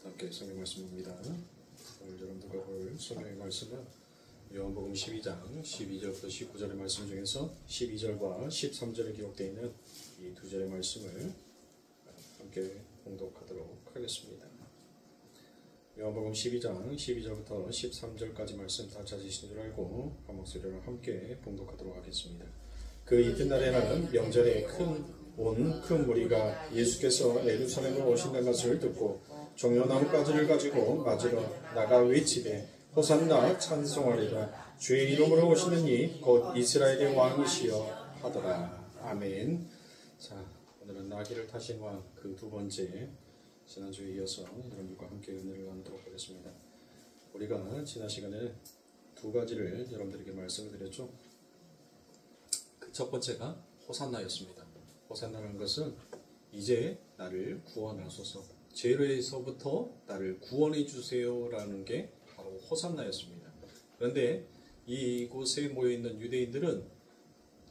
함께 성경 말씀입니다. 오늘 여러분들과 볼 성경의 말씀은 요한복음 12장 12절부터 19절의 말씀 중에서 12절과 13절에 기록되어 있는 이 두 절의 말씀을 함께 봉독하도록 하겠습니다. 요한복음 12장 12절부터 13절까지 말씀 다 찾으신 줄 알고 한 목소리로 함께 봉독하도록 하겠습니다. 그 이튿날에는 명절에 온 큰 무리가 예수께서 예루살렘으로 오신다는 것을 듣고 종려나무가지를 가지고 맞으러 나가 외치되 호산나 찬송하리라 주의 이름으로 오시는 이 곧 이스라엘의 왕이시여 하더라. 아멘. 자, 오늘은 나귀를 타신 왕 그 두 번째, 지난주에 이어서 여러분들과 함께 은혜를 나누도록 하겠습니다. 우리가 지난 시간에 두 가지를 여러분들에게 말씀을 드렸죠. 그 첫 번째가 호산나였습니다. 호산나라는 것은 이제 나를 구원하소서, 죄로에서부터 나를 구원해 주세요라는 게 바로 호산나였습니다. 그런데 이곳에 모여있는 유대인들은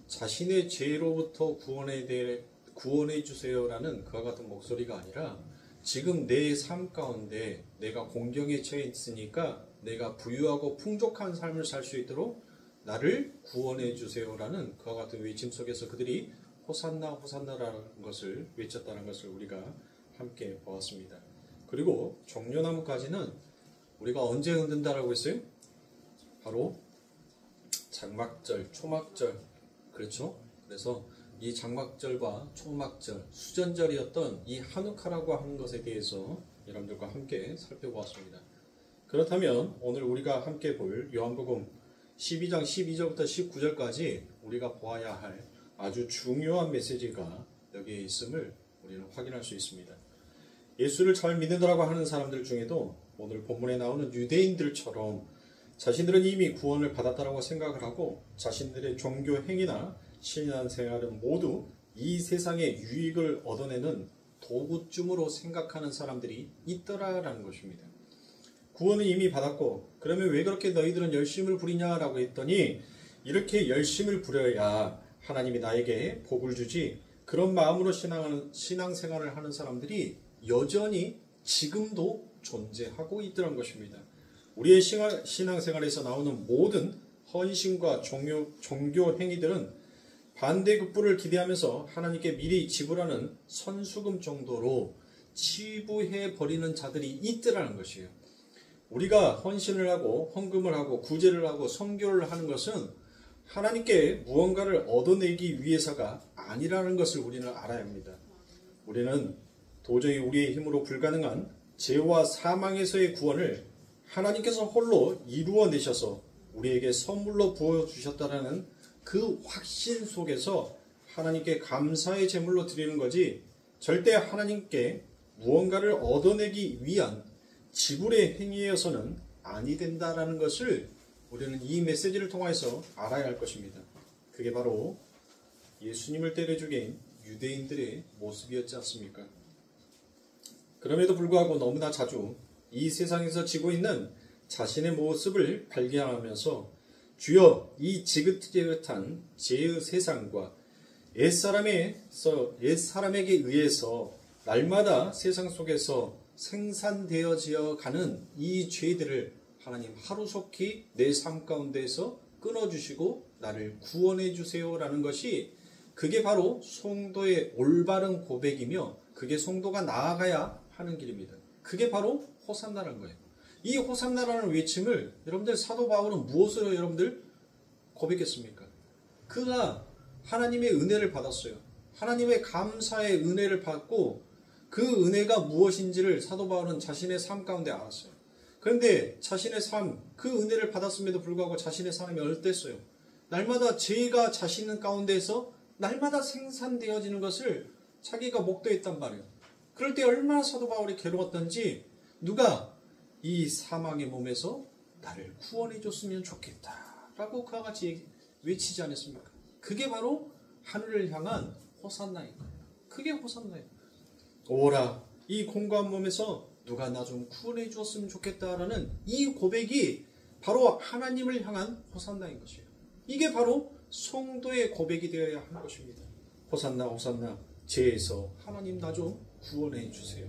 자신의 죄로부터 구원해 주세요라는 그와 같은 목소리가 아니라 지금 내 삶 가운데 내가 공경에 처해 있으니까 내가 부유하고 풍족한 삶을 살 수 있도록 나를 구원해 주세요라는 그와 같은 외침 속에서 그들이 호산나 호산나라는 것을 외쳤다는 것을 우리가 함께 보았습니다. 그리고 종려나무까지는 우리가 언제 흔든다라고 했어요? 바로 장막절, 초막절, 그렇죠? 그래서 이 장막절과 초막절, 수전절이었던 이 하누카라고 하는 것에 대해서 여러분들과 함께 살펴보았습니다. 그렇다면 오늘 우리가 함께 볼 요한복음 12장 12절부터 19절까지 우리가 보아야 할 아주 중요한 메시지가 여기에 있음을 우리는 확인할 수 있습니다. 예수를 잘 믿는다라고 하는 사람들 중에도 오늘 본문에 나오는 유대인들처럼 자신들은 이미 구원을 받았다라고 생각을 하고 자신들의 종교 행위나 신앙생활은 모두 이 세상의 유익을 얻어내는 도구쯤으로 생각하는 사람들이 있더라라는 것입니다. 구원은 이미 받았고 그러면 왜 그렇게 너희들은 열심을 부리냐라고 했더니 이렇게 열심을 부려야 하나님이 나에게 복을 주지, 그런 마음으로 신앙생활을 하는 사람들이 여전히 지금도 존재하고 있더란 것입니다. 우리의 신앙생활에서 나오는 모든 헌신과 종교 행위들은 반대급부를 기대하면서 하나님께 미리 지불하는 선수금 정도로 치부해버리는 자들이 있더라는 것이에요. 우리가 헌신을 하고 헌금을 하고 구제를 하고 선교를 하는 것은 하나님께 무언가를 얻어내기 위해서가 아니라는 것을 우리는 알아야 합니다. 우리는 도저히 우리의 힘으로 불가능한 죄와 사망에서의 구원을 하나님께서 홀로 이루어내셔서 우리에게 선물로 부어주셨다는 그 확신 속에서 하나님께 감사의 제물로 드리는 거지, 절대 하나님께 무언가를 얻어내기 위한 지불의 행위여서는 아니 된다라는 것을 우리는 이 메시지를 통해서 알아야 할 것입니다. 그게 바로 예수님을 때려 죽인 유대인들의 모습이었지 않습니까? 그럼에도 불구하고 너무나 자주 이 세상에서 지고 있는 자신의 모습을 발견하면서 주여 이 지긋지긋한 죄의 세상과 옛사람에게 의해서 날마다 세상 속에서 생산되어지어 가는 이 죄들을 하나님 하루속히 내 삶 가운데에서 끊어주시고 나를 구원해 주세요라는 것이, 그게 바로 성도의 올바른 고백이며 그게 성도가 나아가야 하는 길입니다. 그게 바로 호산나라는 거예요. 이 호산나라는 외침을 여러분들 사도 바울은 무엇으로 여러분들 고백했습니까? 그가 하나님의 은혜를 받았어요. 하나님의 감사의 은혜를 받고 그 은혜가 무엇인지를 사도 바울은 자신의 삶 가운데 알았어요. 그런데 자신의 삶, 그 은혜를 받았음에도 불구하고 자신의 삶이 어땠어요? 날마다 죄가 자신 가운데에서 날마다 생산되어지는 것을 자기가 목도했단 말이에요. 그럴 때 얼마나 사도 바울이 괴로웠던지, 누가 이 사망의 몸에서 나를 구원해 줬으면 좋겠다 라고 그와 같이 외치지 않았습니까? 그게 바로 하늘을 향한 호산나인 거예요. 그게 호산나예요. 오라, 이 공고한 몸에서 누가 나 좀 구원해 주었으면 좋겠다라는 이 고백이 바로 하나님을 향한 호산나인 것이에요. 이게 바로 성도의 고백이 되어야 하는 것입니다. 호산나 호산나, 죄에서 하나님 나 좀 구원해 주세요.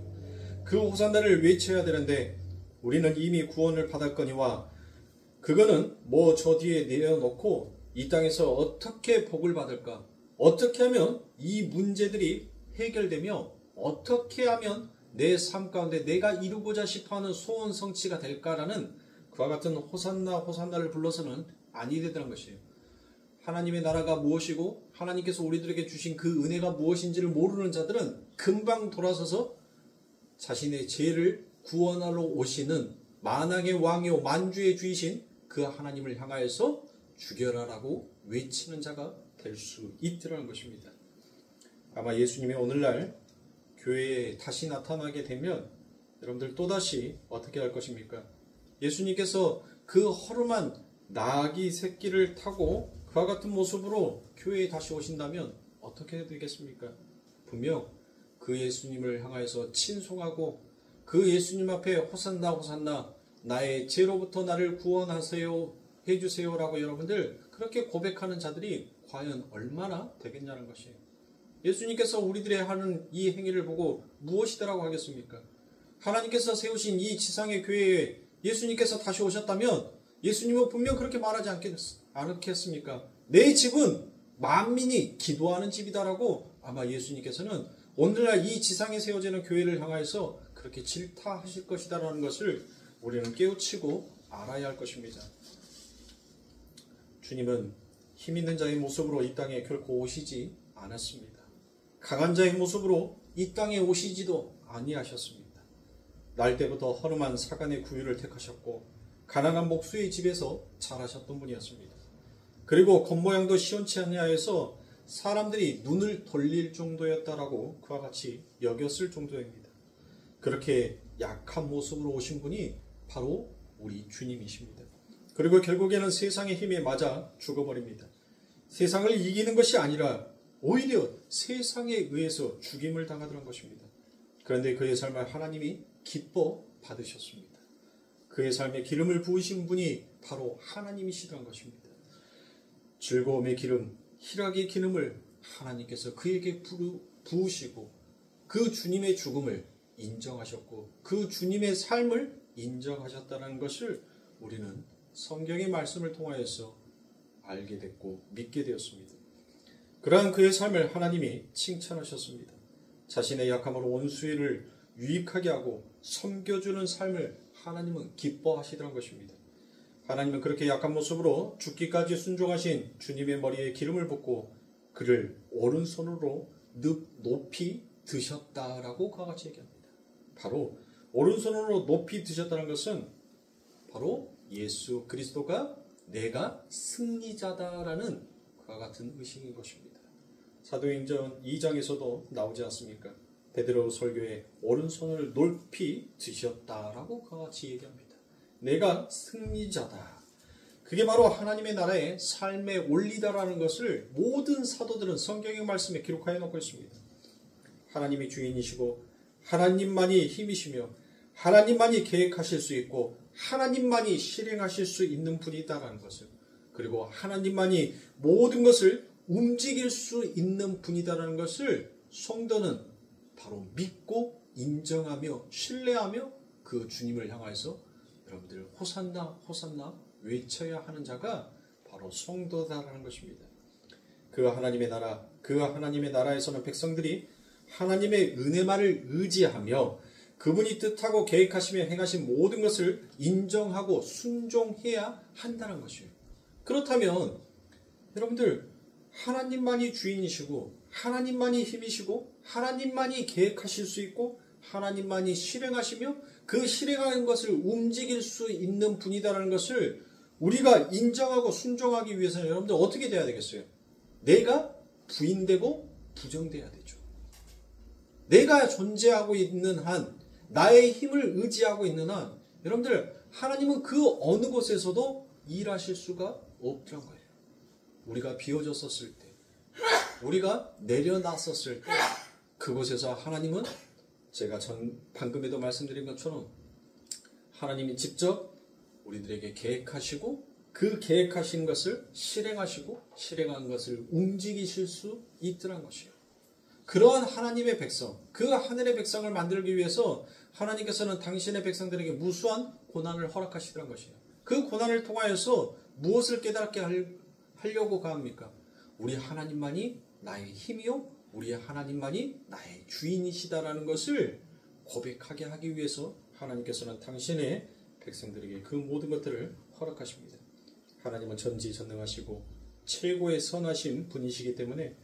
그 호산나를 외쳐야 되는데 우리는 이미 구원을 받았거니와 그거는 뭐 저 뒤에 내려놓고 이 땅에서 어떻게 복을 받을까? 어떻게 하면 이 문제들이 해결되며 어떻게 하면 내 삶 가운데 내가 이루고자 싶어하는 소원 성취가 될까라는 그와 같은 호산나 호산나를 불러서는 아니 되더란 것이에요. 하나님의 나라가 무엇이고 하나님께서 우리들에게 주신 그 은혜가 무엇인지를 모르는 자들은 금방 돌아서서 자신의 죄를 구원하러 오시는 만왕의 왕이요 만주의 주이신 그 하나님을 향하여서 죽여라라고 외치는 자가 될 수 있더라는 것입니다. 아마 예수님이 오늘날 교회에 다시 나타나게 되면 여러분들 또다시 어떻게 할 것입니까? 예수님께서 그 허름한 나귀 새끼를 타고 그와 같은 모습으로 교회에 다시 오신다면 어떻게 되겠습니까? 분명 그 예수님을 향하여서 친송하고 그 예수님 앞에 호산나 호산나 나의 죄로부터 나를 구원하세요 해주세요 라고 여러분들 그렇게 고백하는 자들이 과연 얼마나 되겠냐는 것이에요. 예수님께서 우리들의 하는 이 행위를 보고 무엇이더라고 하겠습니까? 하나님께서 세우신 이 지상의 교회에 예수님께서 다시 오셨다면 예수님은 분명 그렇게 말하지 않겠습니까? 내 집은 만민이 기도하는 집이다라고 아마 예수님께서는 오늘날 이 지상에 세워지는 교회를 향하여서 그렇게 질타하실 것이다라는 것을 우리는 깨우치고 알아야 할 것입니다. 주님은 힘 있는 자의 모습으로 이 땅에 결코 오시지 않았습니다. 강한 자의 모습으로 이 땅에 오시지도 아니하셨습니다. 날 때부터 허름한 사간의 구유를 택하셨고 가난한 목수의 집에서 자라셨던 분이었습니다. 그리고 겉모양도 시원치 아니하여서 사람들이 눈을 돌릴 정도였다라고 그와 같이 여겼을 정도입니다. 그렇게 약한 모습으로 오신 분이 바로 우리 주님이십니다. 그리고 결국에는 세상의 힘에 맞아 죽어버립니다. 세상을 이기는 것이 아니라 오히려 세상에 의해서 죽임을 당하더란 것입니다. 그런데 그의 삶을 하나님이 기뻐 받으셨습니다. 그의 삶에 기름을 부으신 분이 바로 하나님이시던 것입니다. 즐거움의 기름, 희락의 기름을 하나님께서 그에게 부으시고 그 주님의 죽음을 인정하셨고 그 주님의 삶을 인정하셨다는 것을 우리는 성경의 말씀을 통하여서 알게 됐고 믿게 되었습니다. 그러한 그의 삶을 하나님이 칭찬하셨습니다. 자신의 약함으로 원수를 유익하게 하고 섬겨주는 삶을 하나님은 기뻐하시더란 것입니다. 하나님은 그렇게 약한 모습으로 죽기까지 순종하신 주님의 머리에 기름을 붓고 그를 오른손으로 높이 드셨다라고 그와 같이 얘기합니다. 바로 오른손으로 높이 드셨다는 것은 바로 예수 그리스도가 내가 승리자다라는 그와 같은 의식인 것입니다. 사도행전 2장에서도 나오지 않습니까? 베드로 설교에 오른손을 높이 드셨다라고 그와 같이 얘기합니다. 내가 승리자다. 그게 바로 하나님의 나라의 삶의 원리다라는 것을 모든 사도들은 성경의 말씀에 기록하여 놓고 있습니다. 하나님이 주인이시고 하나님만이 힘이시며 하나님만이 계획하실 수 있고 하나님만이 실행하실 수 있는 분이다라는 것을, 그리고 하나님만이 모든 것을 움직일 수 있는 분이다라는 것을 성도는 바로 믿고 인정하며 신뢰하며 그 주님을 향해서 여러분들 호산나 호산나 외쳐야 하는 자가 바로 성도다라는 것입니다. 그 하나님의 나라, 그 하나님의 나라에서는 백성들이 하나님의 은혜만을 의지하며 그분이 뜻하고 계획하시며 행하신 모든 것을 인정하고 순종해야 한다는 것이에요. 그렇다면 여러분들 하나님만이 주인이시고 하나님만이 힘이시고 하나님만이 계획하실 수 있고 하나님만이 실행하시며 그 실행하는 것을 움직일 수 있는 분이다라는 것을 우리가 인정하고 순종하기 위해서는 여러분들 어떻게 돼야 되겠어요? 내가 부인되고 부정돼야 되죠. 내가 존재하고 있는 한, 나의 힘을 의지하고 있는 한 여러분들 하나님은 그 어느 곳에서도 일하실 수가 없던 거예요. 우리가 비워졌었을 때, 우리가 내려놨었을 때 그곳에서 하나님은 제가 방금에도 말씀드린 것처럼 하나님이 직접 우리들에게 계획하시고 그 계획하신 것을 실행하시고 실행한 것을 움직이실 수 있더란 것이에요. 그러한 하나님의 백성, 그 하늘의 백성을 만들기 위해서 하나님께서는 당신의 백성들에게 무수한 고난을 허락하시더란 것이에요. 그 고난을 통하여서 무엇을 깨닫게 하려고 합니까? 우리 하나님만이 나의 힘이요, 우리 하나님만이 나의 주인이시다라는 것을 고백하게 하기 위해서 하나님께서는 당신의 백성들에게 그 모든 것들을 허락하십니다. 하나님은 전지전능하시고 최고의 선하신 분이시기 때문에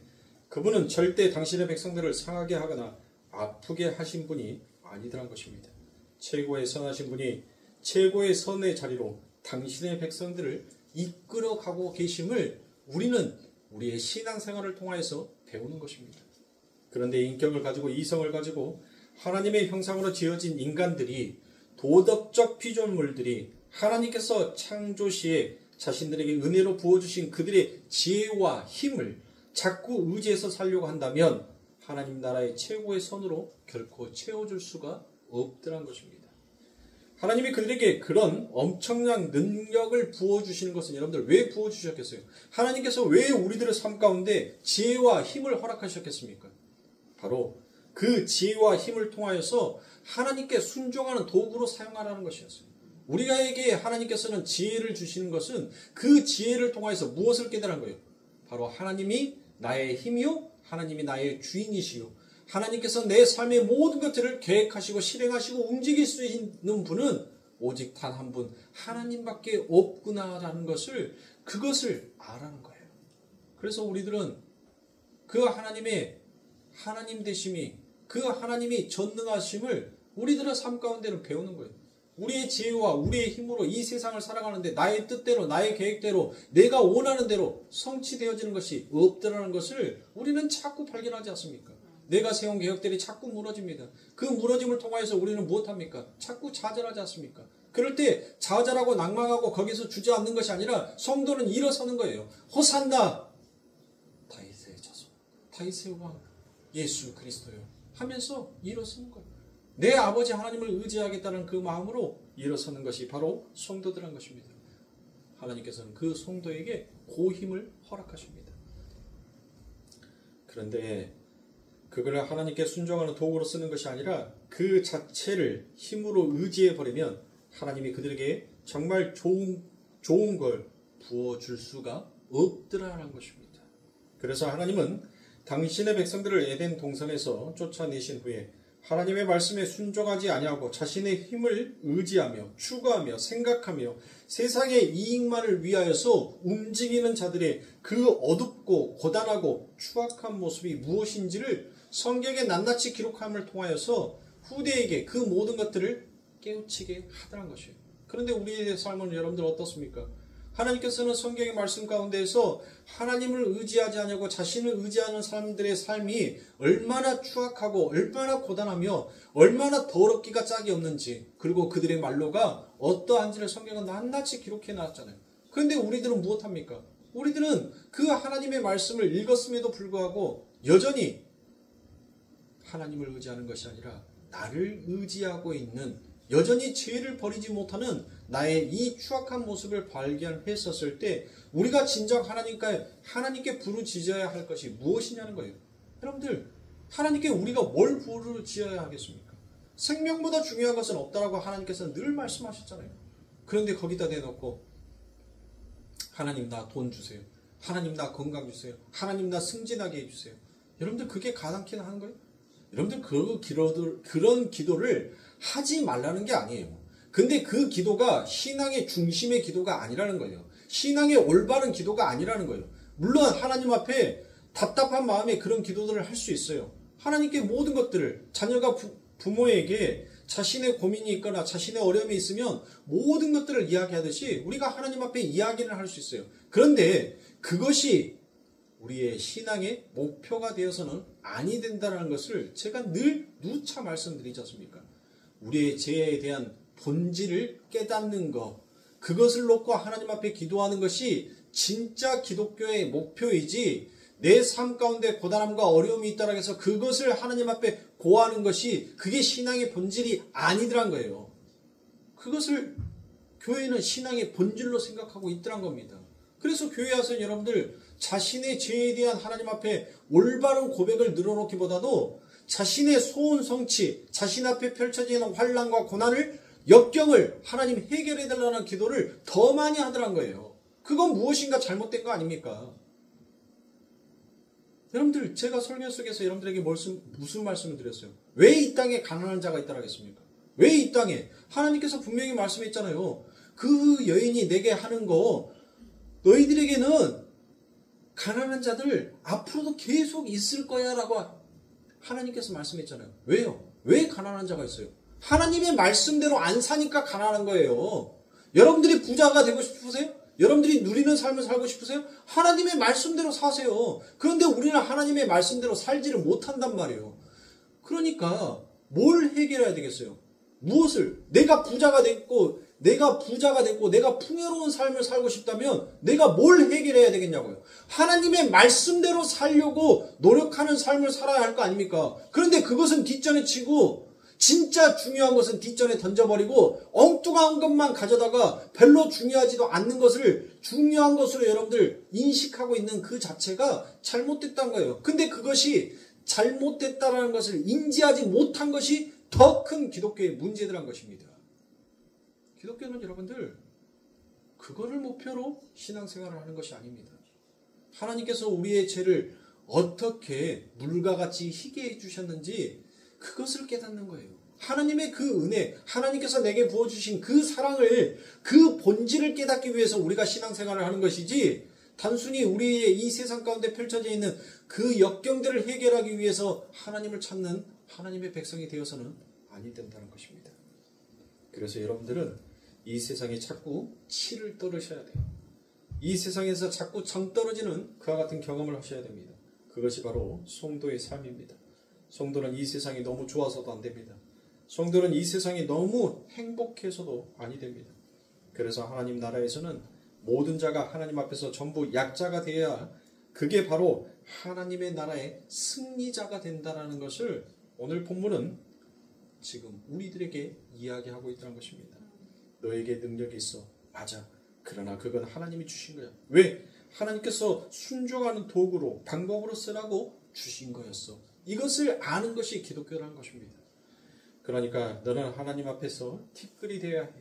그분은 절대 당신의 백성들을 상하게 하거나 아프게 하신 분이 아니더란 것입니다. 최고의 선하신 분이 최고의 선의 자리로 당신의 백성들을 이끌어가고 계심을 우리는 우리의 신앙생활을 통하여서 배우는 것입니다. 그런데 인격을 가지고 이성을 가지고 하나님의 형상으로 지어진 인간들이, 도덕적 피조물들이 하나님께서 창조시에 자신들에게 은혜로 부어주신 그들의 지혜와 힘을 자꾸 의지해서 살려고 한다면 하나님 나라의 최고의 선으로 결코 채워줄 수가 없더란 것입니다. 하나님이 그들에게 그런 엄청난 능력을 부어주시는 것은 여러분들 왜 부어주셨겠어요? 하나님께서 왜 우리들의 삶 가운데 지혜와 힘을 허락하셨겠습니까? 바로 그 지혜와 힘을 통하여서 하나님께 순종하는 도구로 사용하라는 것이었어요. 우리에게 하나님께서는 지혜를 주시는 것은 그 지혜를 통하여서 무엇을 깨달은 거예요? 바로 하나님이 나의 힘이요, 하나님이 나의 주인이시요, 하나님께서 내 삶의 모든 것들을 계획하시고 실행하시고 움직일 수 있는 분은 오직 단 한 분, 하나님밖에 없구나라는 것을, 그것을 아라는 거예요. 그래서 우리들은 그 하나님의 하나님 되심이, 그 하나님이 전능하심을 우리들의 삶 가운데는 배우는 거예요. 우리의 지혜와 우리의 힘으로 이 세상을 살아가는데 나의 뜻대로, 나의 계획대로, 내가 원하는 대로 성취되어지는 것이 없더라는 것을 우리는 자꾸 발견하지 않습니까? 내가 세운 계획들이 자꾸 무너집니다. 그 무너짐을 통하여서 우리는 무엇합니까? 자꾸 좌절하지 않습니까? 그럴 때 좌절하고 낭망하고 거기서 주저앉는 것이 아니라 성도는 일어서는 거예요. 호산나 다윗의 자손, 다윗의 왕 예수 그리스도요 하면서 일어서는 거예요. 내 아버지 하나님을 의지하겠다는 그 마음으로 일어서는 것이 바로 성도들한 것입니다. 하나님께서는 그 성도에게 그 힘을 허락하십니다. 그런데 그걸 하나님께 순종하는 도구로 쓰는 것이 아니라 그 자체를 힘으로 의지해버리면 하나님이 그들에게 정말 좋은 걸 부어줄 수가 없더라는 것입니다. 그래서 하나님은 당신의 백성들을 에덴 동산에서 쫓아내신 후에 하나님의 말씀에 순종하지 아니하고 자신의 힘을 의지하며 추구하며 생각하며 세상의 이익만을 위하여서 움직이는 자들의 그 어둡고 고단하고 추악한 모습이 무엇인지를 성경에 낱낱이 기록함을 통하여서 후대에게 그 모든 것들을 깨우치게 하더란 것이에요. 그런데 우리의 삶은 여러분들 어떻습니까? 하나님께서는 성경의 말씀 가운데에서 하나님을 의지하지 않고 자신을 의지하는 사람들의 삶이 얼마나 추악하고 얼마나 고단하며 얼마나 더럽기가 짝이 없는지, 그리고 그들의 말로가 어떠한지를 성경은 낱낱이 기록해 놨잖아요. 그런데 우리들은 무엇합니까? 우리들은 그 하나님의 말씀을 읽었음에도 불구하고 여전히 하나님을 의지하는 것이 아니라 나를 의지하고 있는, 여전히 죄를 버리지 못하는 나의 이 추악한 모습을 발견했었을 때 우리가 진정 하나님께 부르짖어야 할 것이 무엇이냐는 거예요. 여러분들, 하나님께 우리가 뭘 부르짖어야 하겠습니까? 생명보다 중요한 것은 없다라고 하나님께서는 늘 말씀하셨잖아요. 그런데 거기다 대놓고 하나님 나 돈 주세요, 하나님 나 건강 주세요, 하나님 나 승진하게 해주세요. 여러분들 그게 가당키나 하는 거예요? 여러분들 그런 기도를 하지 말라는 게 아니에요. 근데 그 기도가 신앙의 중심의 기도가 아니라는 거예요. 신앙의 올바른 기도가 아니라는 거예요. 물론 하나님 앞에 답답한 마음에 그런 기도들을 할 수 있어요. 하나님께 모든 것들을, 자녀가 부모에게 자신의 고민이 있거나 자신의 어려움이 있으면 모든 것들을 이야기하듯이 우리가 하나님 앞에 이야기를 할 수 있어요. 그런데 그것이 우리의 신앙의 목표가 되어서는 아니 된다는 것을 제가 늘 누차 말씀드리지 않습니까? 우리의 죄에 대한 본질을 깨닫는 것, 그것을 놓고 하나님 앞에 기도하는 것이 진짜 기독교의 목표이지, 내 삶 가운데 고단함과 어려움이 있다고 해서 그것을 하나님 앞에 고하는 것이 그게 신앙의 본질이 아니더란 거예요. 그것을 교회는 신앙의 본질로 생각하고 있더란 겁니다. 그래서 교회 와서 여러분들 자신의 죄에 대한 하나님 앞에 올바른 고백을 늘어놓기보다도 자신의 소원 성취, 자신 앞에 펼쳐지는 환난과 고난을, 역경을 하나님 해결해달라는 기도를 더 많이 하더란 거예요. 그건 무엇인가 잘못된 거 아닙니까? 여러분들, 제가 설교 속에서 여러분들에게 무슨 말씀을 드렸어요? 왜 이 땅에 가난한 자가 있다고 하겠습니까? 왜 이 땅에? 하나님께서 분명히 말씀했잖아요. 그 여인이 내게 하는 거, 너희들에게는 가난한 자들 앞으로도 계속 있을 거야 라고 하나님께서 말씀했잖아요. 왜요? 왜 가난한 자가 있어요? 하나님의 말씀대로 안 사니까 가난한 거예요. 여러분들이 부자가 되고 싶으세요? 여러분들이 누리는 삶을 살고 싶으세요? 하나님의 말씀대로 사세요. 그런데 우리는 하나님의 말씀대로 살지를 못한단 말이에요. 그러니까 뭘 해결해야 되겠어요? 무엇을? 내가 부자가 됐고 내가 풍요로운 삶을 살고 싶다면 내가 뭘 해결해야 되겠냐고요. 하나님의 말씀대로 살려고 노력하는 삶을 살아야 할 거 아닙니까? 그런데 그것은 뒷전에 치고 진짜 중요한 것은 뒷전에 던져버리고 엉뚱한 것만 가져다가 별로 중요하지도 않는 것을 중요한 것으로 여러분들 인식하고 있는 그 자체가 잘못됐다는 거예요. 근데 그것이 잘못됐다는 것을 인지하지 못한 것이 더 큰 기독교의 문제들한 것입니다. 기독교는 여러분들 그거를 목표로 신앙생활을 하는 것이 아닙니다. 하나님께서 우리의 죄를 어떻게 물과 같이 희게 해주셨는지 그것을 깨닫는 거예요. 하나님의 그 은혜, 하나님께서 내게 부어주신 그 사랑을, 그 본질을 깨닫기 위해서 우리가 신앙생활을 하는 것이지 단순히 우리의 이 세상 가운데 펼쳐져 있는 그 역경들을 해결하기 위해서 하나님을 찾는 하나님의 백성이 되어서는 아니 된다는 것입니다. 그래서 여러분들은 이 세상에 자꾸 치를 떨으셔야 돼요. 이 세상에서 자꾸 정 떨어지는 그와 같은 경험을 하셔야 됩니다. 그것이 바로 성도의 삶입니다. 성도는 이 세상이 너무 좋아서도 안 됩니다. 성도는 이 세상이 너무 행복해서도 아니 됩니다. 그래서 하나님 나라에서는 모든 자가 하나님 앞에서 전부 약자가 되어야 그게 바로 하나님의 나라의 승리자가 된다는 것을 오늘 본문은 지금 우리들에게 이야기하고 있다는 것입니다. 너에게 능력이 있어. 맞아. 그러나 그건 하나님이 주신 거야. 왜? 하나님께서 순종하는 도구로, 방법으로 쓰라고 주신 거였어. 이것을 아는 것이 기독교라는 것입니다. 그러니까 너는 하나님 앞에서 티끌이 되어야 해.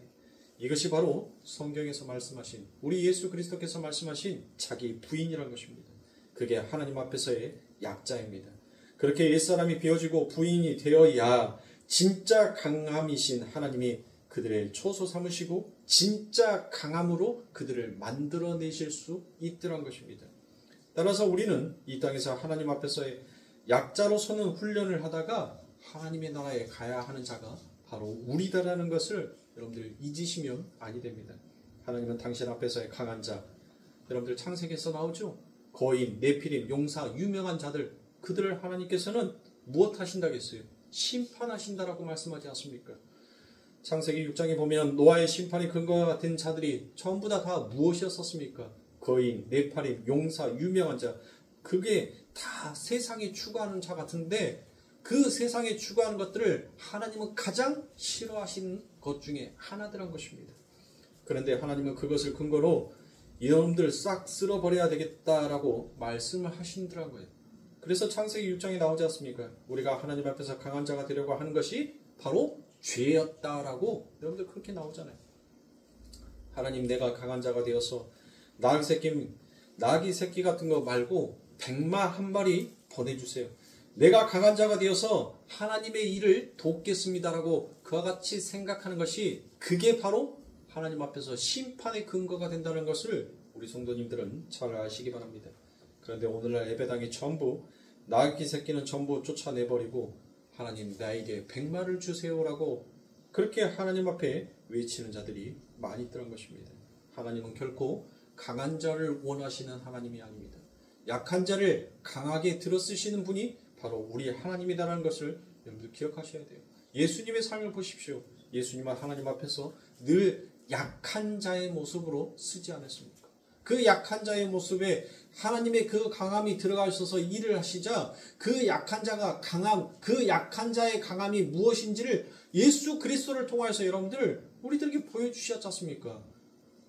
이것이 바로 성경에서 말씀하신, 우리 예수 그리스도께서 말씀하신 자기 부인이라는 것입니다. 그게 하나님 앞에서의 약자입니다. 그렇게 옛사람이 비워지고 부인이 되어야 진짜 강함이신 하나님이 그들의 초소 삼으시고 진짜 강함으로 그들을 만들어내실 수 있더란 것입니다. 따라서 우리는 이 땅에서 하나님 앞에서의 약자로 서는 훈련을 하다가 하나님의 나라에 가야 하는 자가 바로 우리다라는 것을 여러분들 잊으시면 아니 됩니다. 하나님은 당신 앞에서의 강한 자, 여러분들 창세기에서 나오죠. 거인, 네피림, 용사, 유명한 자들, 그들을 하나님께서는 무엇 하신다겠어요? 심판하신다라고 말씀하지 않습니까? 창세기 6장에 보면 노아의 심판의 근거와 같은 자들이 전부 다 무엇이었었습니까? 거인, 네파림, 용사, 유명한 자, 그게 다 세상에 추구하는 자 같은데 그 세상에 추구하는 것들을 하나님은 가장 싫어하시는 것 중에 하나더란 것입니다. 그런데 하나님은 그것을 근거로 이놈들 싹 쓸어버려야 되겠다라고 말씀을 하신다는 거예요. 그래서 창세기 6장에 나오지 않습니까? 우리가 하나님 앞에서 강한 자가 되려고 하는 것이 바로 죄였다라고 여러분들 그렇게 나오잖아요. 하나님, 내가 강한 자가 되어서 나귀 새끼 같은 거 말고 백마 한 마리 보내주세요. 내가 강한 자가 되어서 하나님의 일을 돕겠습니다라고 그와 같이 생각하는 것이 그게 바로 하나님 앞에서 심판의 근거가 된다는 것을 우리 성도님들은 잘 아시기 바랍니다. 그런데 오늘날 예배당이 전부 나귀 새끼는 전부 쫓아내버리고 하나님 나에게 백마를 주세요라고 그렇게 하나님 앞에 외치는 자들이 많이 있더란 것입니다. 하나님은 결코 강한 자를 원하시는 하나님이 아닙니다. 약한 자를 강하게 들어쓰시는 분이 바로 우리 하나님이다라는 것을 여러분들 기억하셔야 돼요. 예수님의 삶을 보십시오. 예수님은 하나님 앞에서 늘 약한 자의 모습으로 쓰지 않았습니까? 그 약한 자의 모습에 하나님의 그 강함이 들어가 있어서 일을 하시자 그 약한 자가 그 약한 자의 강함이 무엇인지를 예수 그리스도를 통하여서 여러분들 우리들에게 보여주셨지 않습니까?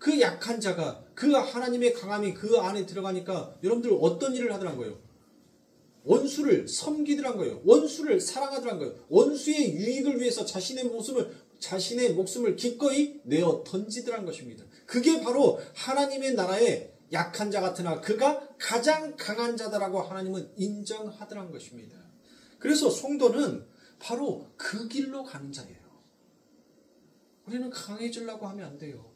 그 약한 자가 그 하나님의 강함이 그 안에 들어가니까 여러분들 어떤 일을 하더란 거예요? 원수를 섬기더란 거예요. 원수를 사랑하더란 거예요. 원수의 유익을 위해서 자신의 목숨을 기꺼이 내어 던지더란 것입니다. 그게 바로 하나님의 나라의 약한 자 같으나 그가 가장 강한 자다라고 하나님은 인정하더란 것입니다. 그래서 성도는 바로 그 길로 가는 자예요. 우리는 강해지려고 하면 안 돼요.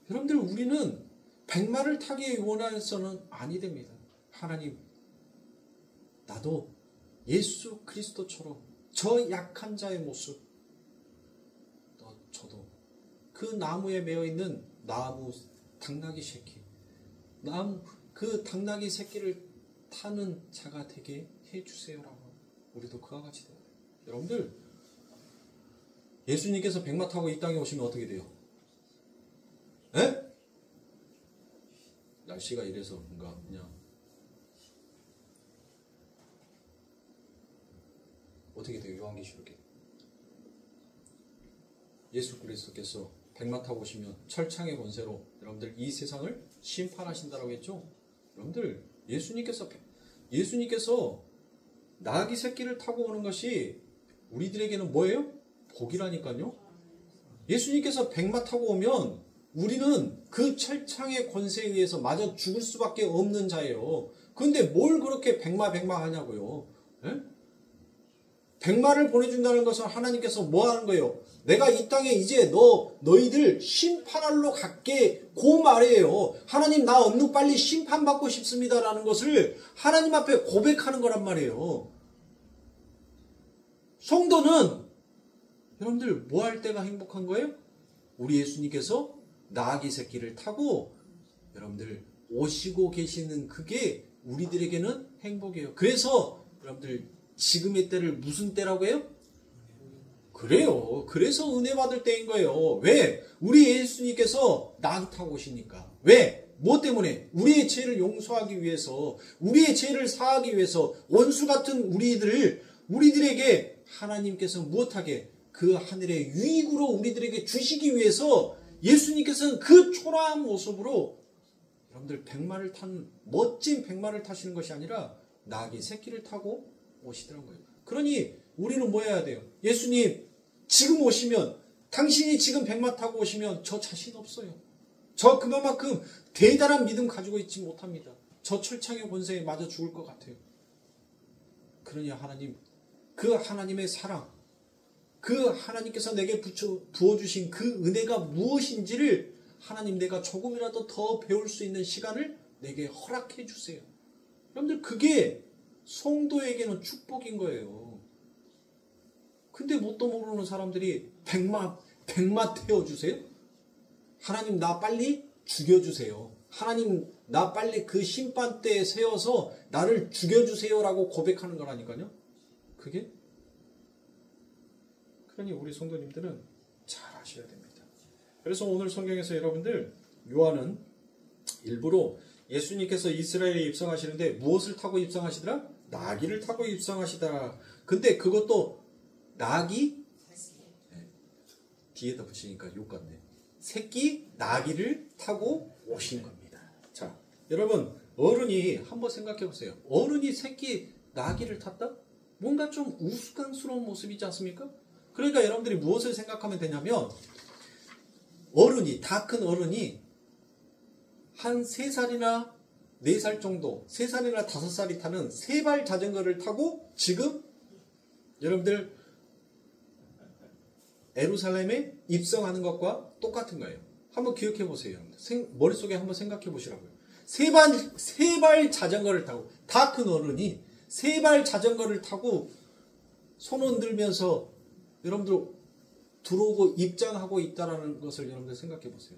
여러분들, 우리는 백마를 타기 원해서는 아니 됩니다. 하나님, 나도 예수 그리스도처럼 저 약한 자의 모습, 저도 그 나무에 매어 있는 나무 당나귀 새끼, 그 당나귀 새끼를 타는 자가 되게 해주세요라고 우리도 그와 같이 돼요. 여러분들, 예수님께서 백마 타고 이 땅에 오시면 어떻게 돼요? 에? 날씨가 이래서 뭔가 그냥 어떻게 돼요? 요한계시록에 예수 그리스도께서 백마 타고 오시면 철창의 권세로 여러분들 이 세상을 심판하신다라고 했죠. 여러분들, 예수님께서 나귀 새끼를 타고 오는 것이 우리들에게는 뭐예요? 복이라니까요. 예수님께서 백마 타고 오면 우리는 그 철창의 권세에 의해서 마저 죽을 수밖에 없는 자예요. 그런데 뭘 그렇게 백마 하냐고요. 에? 백마를 보내준다는 것은 하나님께서 뭐 하는 거예요? 내가 이 땅에 이제 너희들 심판하러 갈게, 그 말이에요. 하나님, 나 얼른 빨리 심판받고 싶습니다라는 것을 하나님 앞에 고백하는 거란 말이에요. 성도는 여러분들 뭐 할 때가 행복한 거예요? 우리 예수님께서 나귀 새끼를 타고 여러분들 오시고 계시는 그게 우리들에게는 행복이에요. 그래서 여러분들 지금의 때를 무슨 때라고 해요? 그래요. 그래서 은혜 받을 때인 거예요. 왜? 우리 예수님께서 나귀 타고 오시니까. 왜? 뭐 때문에? 우리의 죄를 용서하기 위해서, 우리의 죄를 사하기 위해서, 원수 같은 우리들에게 하나님께서 무엇하게? 그 하늘의 유익으로 우리들에게 주시기 위해서 예수님께서는 그 초라한 모습으로 여러분들 백마를 탄 멋진 백마를 타시는 것이 아니라 나귀 새끼를 타고 오시더란 거예요. 그러니 우리는 뭐 해야 돼요? 예수님, 지금 오시면, 당신이 지금 백마 타고 오시면 저 자신 없어요. 저 그만큼 대단한 믿음 가지고 있지 못합니다. 저 철창의 권세에 맞아 죽을 것 같아요. 그러니 하나님, 그 하나님의 사랑, 그 하나님께서 내게 부어주신 그 은혜가 무엇인지를 하나님, 내가 조금이라도 더 배울 수 있는 시간을 내게 허락해 주세요. 여러분들, 그게 성도에게는 축복인 거예요. 근데 뭣도 모르는 사람들이 백마 태워주세요? 하나님, 나 빨리 죽여주세요. 하나님, 나 빨리 그 심판대에 세워서 나를 죽여주세요라고 고백하는 거라니까요. 그게? 그러니 우리 성도님들은 잘 아셔야 됩니다. 그래서 오늘 성경에서 여러분들, 요한은 일부러 예수님께서 이스라엘에 입성하시는데 무엇을 타고 입성하시더라? 나귀를 타고 입성하시더라. 근데 그것도 나귀, 뒤에다 붙이니까 욕 같네. 새끼 나귀를 타고 오신 겁니다. 자, 여러분, 어른이 한번 생각해 보세요. 어른이 새끼 나귀를 탔다? 뭔가 좀 우스꽝스러운 모습이지 않습니까? 그러니까 여러분들이 무엇을 생각하면 되냐면, 다 큰 어른이 한 3살이나 4살 정도, 3살이나 5살이 타는 3발 자전거를 타고 지금 여러분들 예루살렘에 입성하는 것과 똑같은 거예요. 한번 기억해 보세요. 머릿속에 한번 생각해 보시라고요. 3발 자전거를 타고, 다 큰 어른이 3발 자전거를 타고 손 흔들면서 여러분들 들어오고 입장하고 있다는 것을 여러분들 생각해 보세요.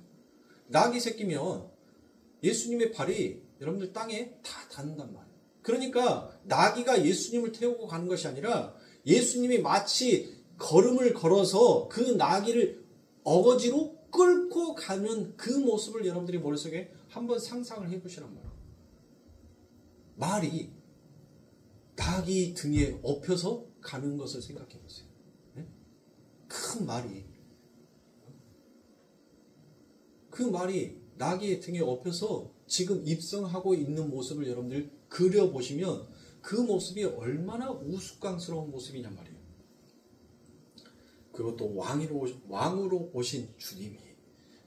나귀 새끼면 예수님의 발이 여러분들 땅에 다 닿는단 말이에요. 그러니까 나귀가 예수님을 태우고 가는 것이 아니라 예수님이 마치 걸음을 걸어서 그 나귀를 어거지로 끌고 가는 그 모습을 여러분들이 머릿속에 한번 상상을 해보시란 말이에요. 말이 나귀 등에 업혀서 가는 것을 생각해 보세요. 네? 큰 말이 그 말이 나귀의 등에 업혀서 지금 입성하고 있는 모습을 여러분들 그려보시면 그 모습이 얼마나 우스꽝스러운 모습이냔 말이에요. 그것도 왕으로 오신 주님이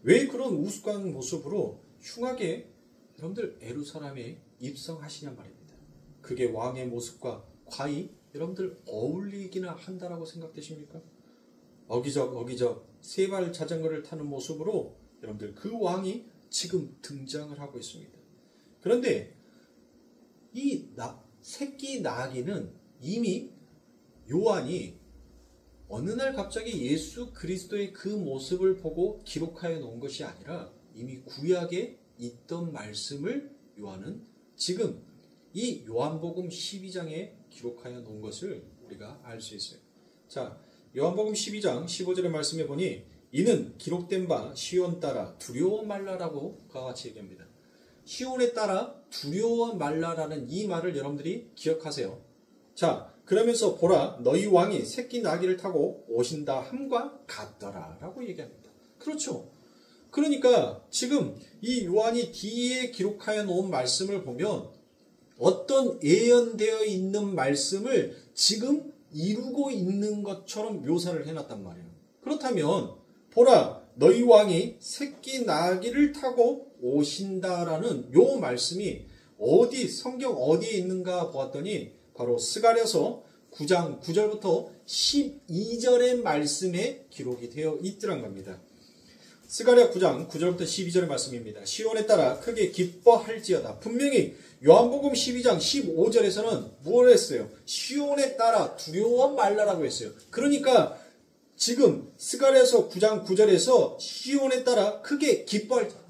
왜 그런 우스꽝 모습으로 흉하게 여러분들 에루살렘에 입성하시냔 말입니다. 그게 왕의 모습과 과히 여러분들 어울리기나 한다라고 생각되십니까? 어기적 세 발 자전거를 타는 모습으로 여러분들 그 왕이 지금 등장을 하고 있습니다. 그런데 이 새끼 나귀는 이미 요한이 어느 날 갑자기 예수 그리스도의 그 모습을 보고 기록하여 놓은 것이 아니라 이미 구약에 있던 말씀을 요한은 지금 이 요한복음 12장에 기록하여 놓은 것을 우리가 알 수 있어요. 자, 요한복음 12장 15절의 말씀에 보니 이는 기록된 바 시온 따라 두려워 말라라고 그와 같이 얘기합니다. 시온에 따라 두려워 말라라는 이 말을 여러분들이 기억하세요. 자, 그러면서 보라 너희 왕이 새끼 나귀를 타고 오신다 함과 같더라 라고 얘기합니다. 그렇죠. 그러니까 지금 이 요한이 뒤에 기록하여 놓은 말씀을 보면 어떤 예언되어 있는 말씀을 지금 이루고 있는 것처럼 묘사를 해놨단 말이에요. 그렇다면 보라 너희 왕이 새끼 나귀를 타고 오신다라는 요 말씀이 성경 어디에 있는가 보았더니 바로 스가랴서 9장 9절부터 12절의 말씀에 기록이 되어 있더란 겁니다. 스가랴 9장 9절부터 12절의 말씀입니다. 시온에 따라 크게 기뻐할지어다. 분명히 요한복음 12장 15절에서는 뭘 했어요? 시온에 따라 두려워 말라라고 했어요. 그러니까 지금 스가랴서 9장 9절에서 시온에 따라 크게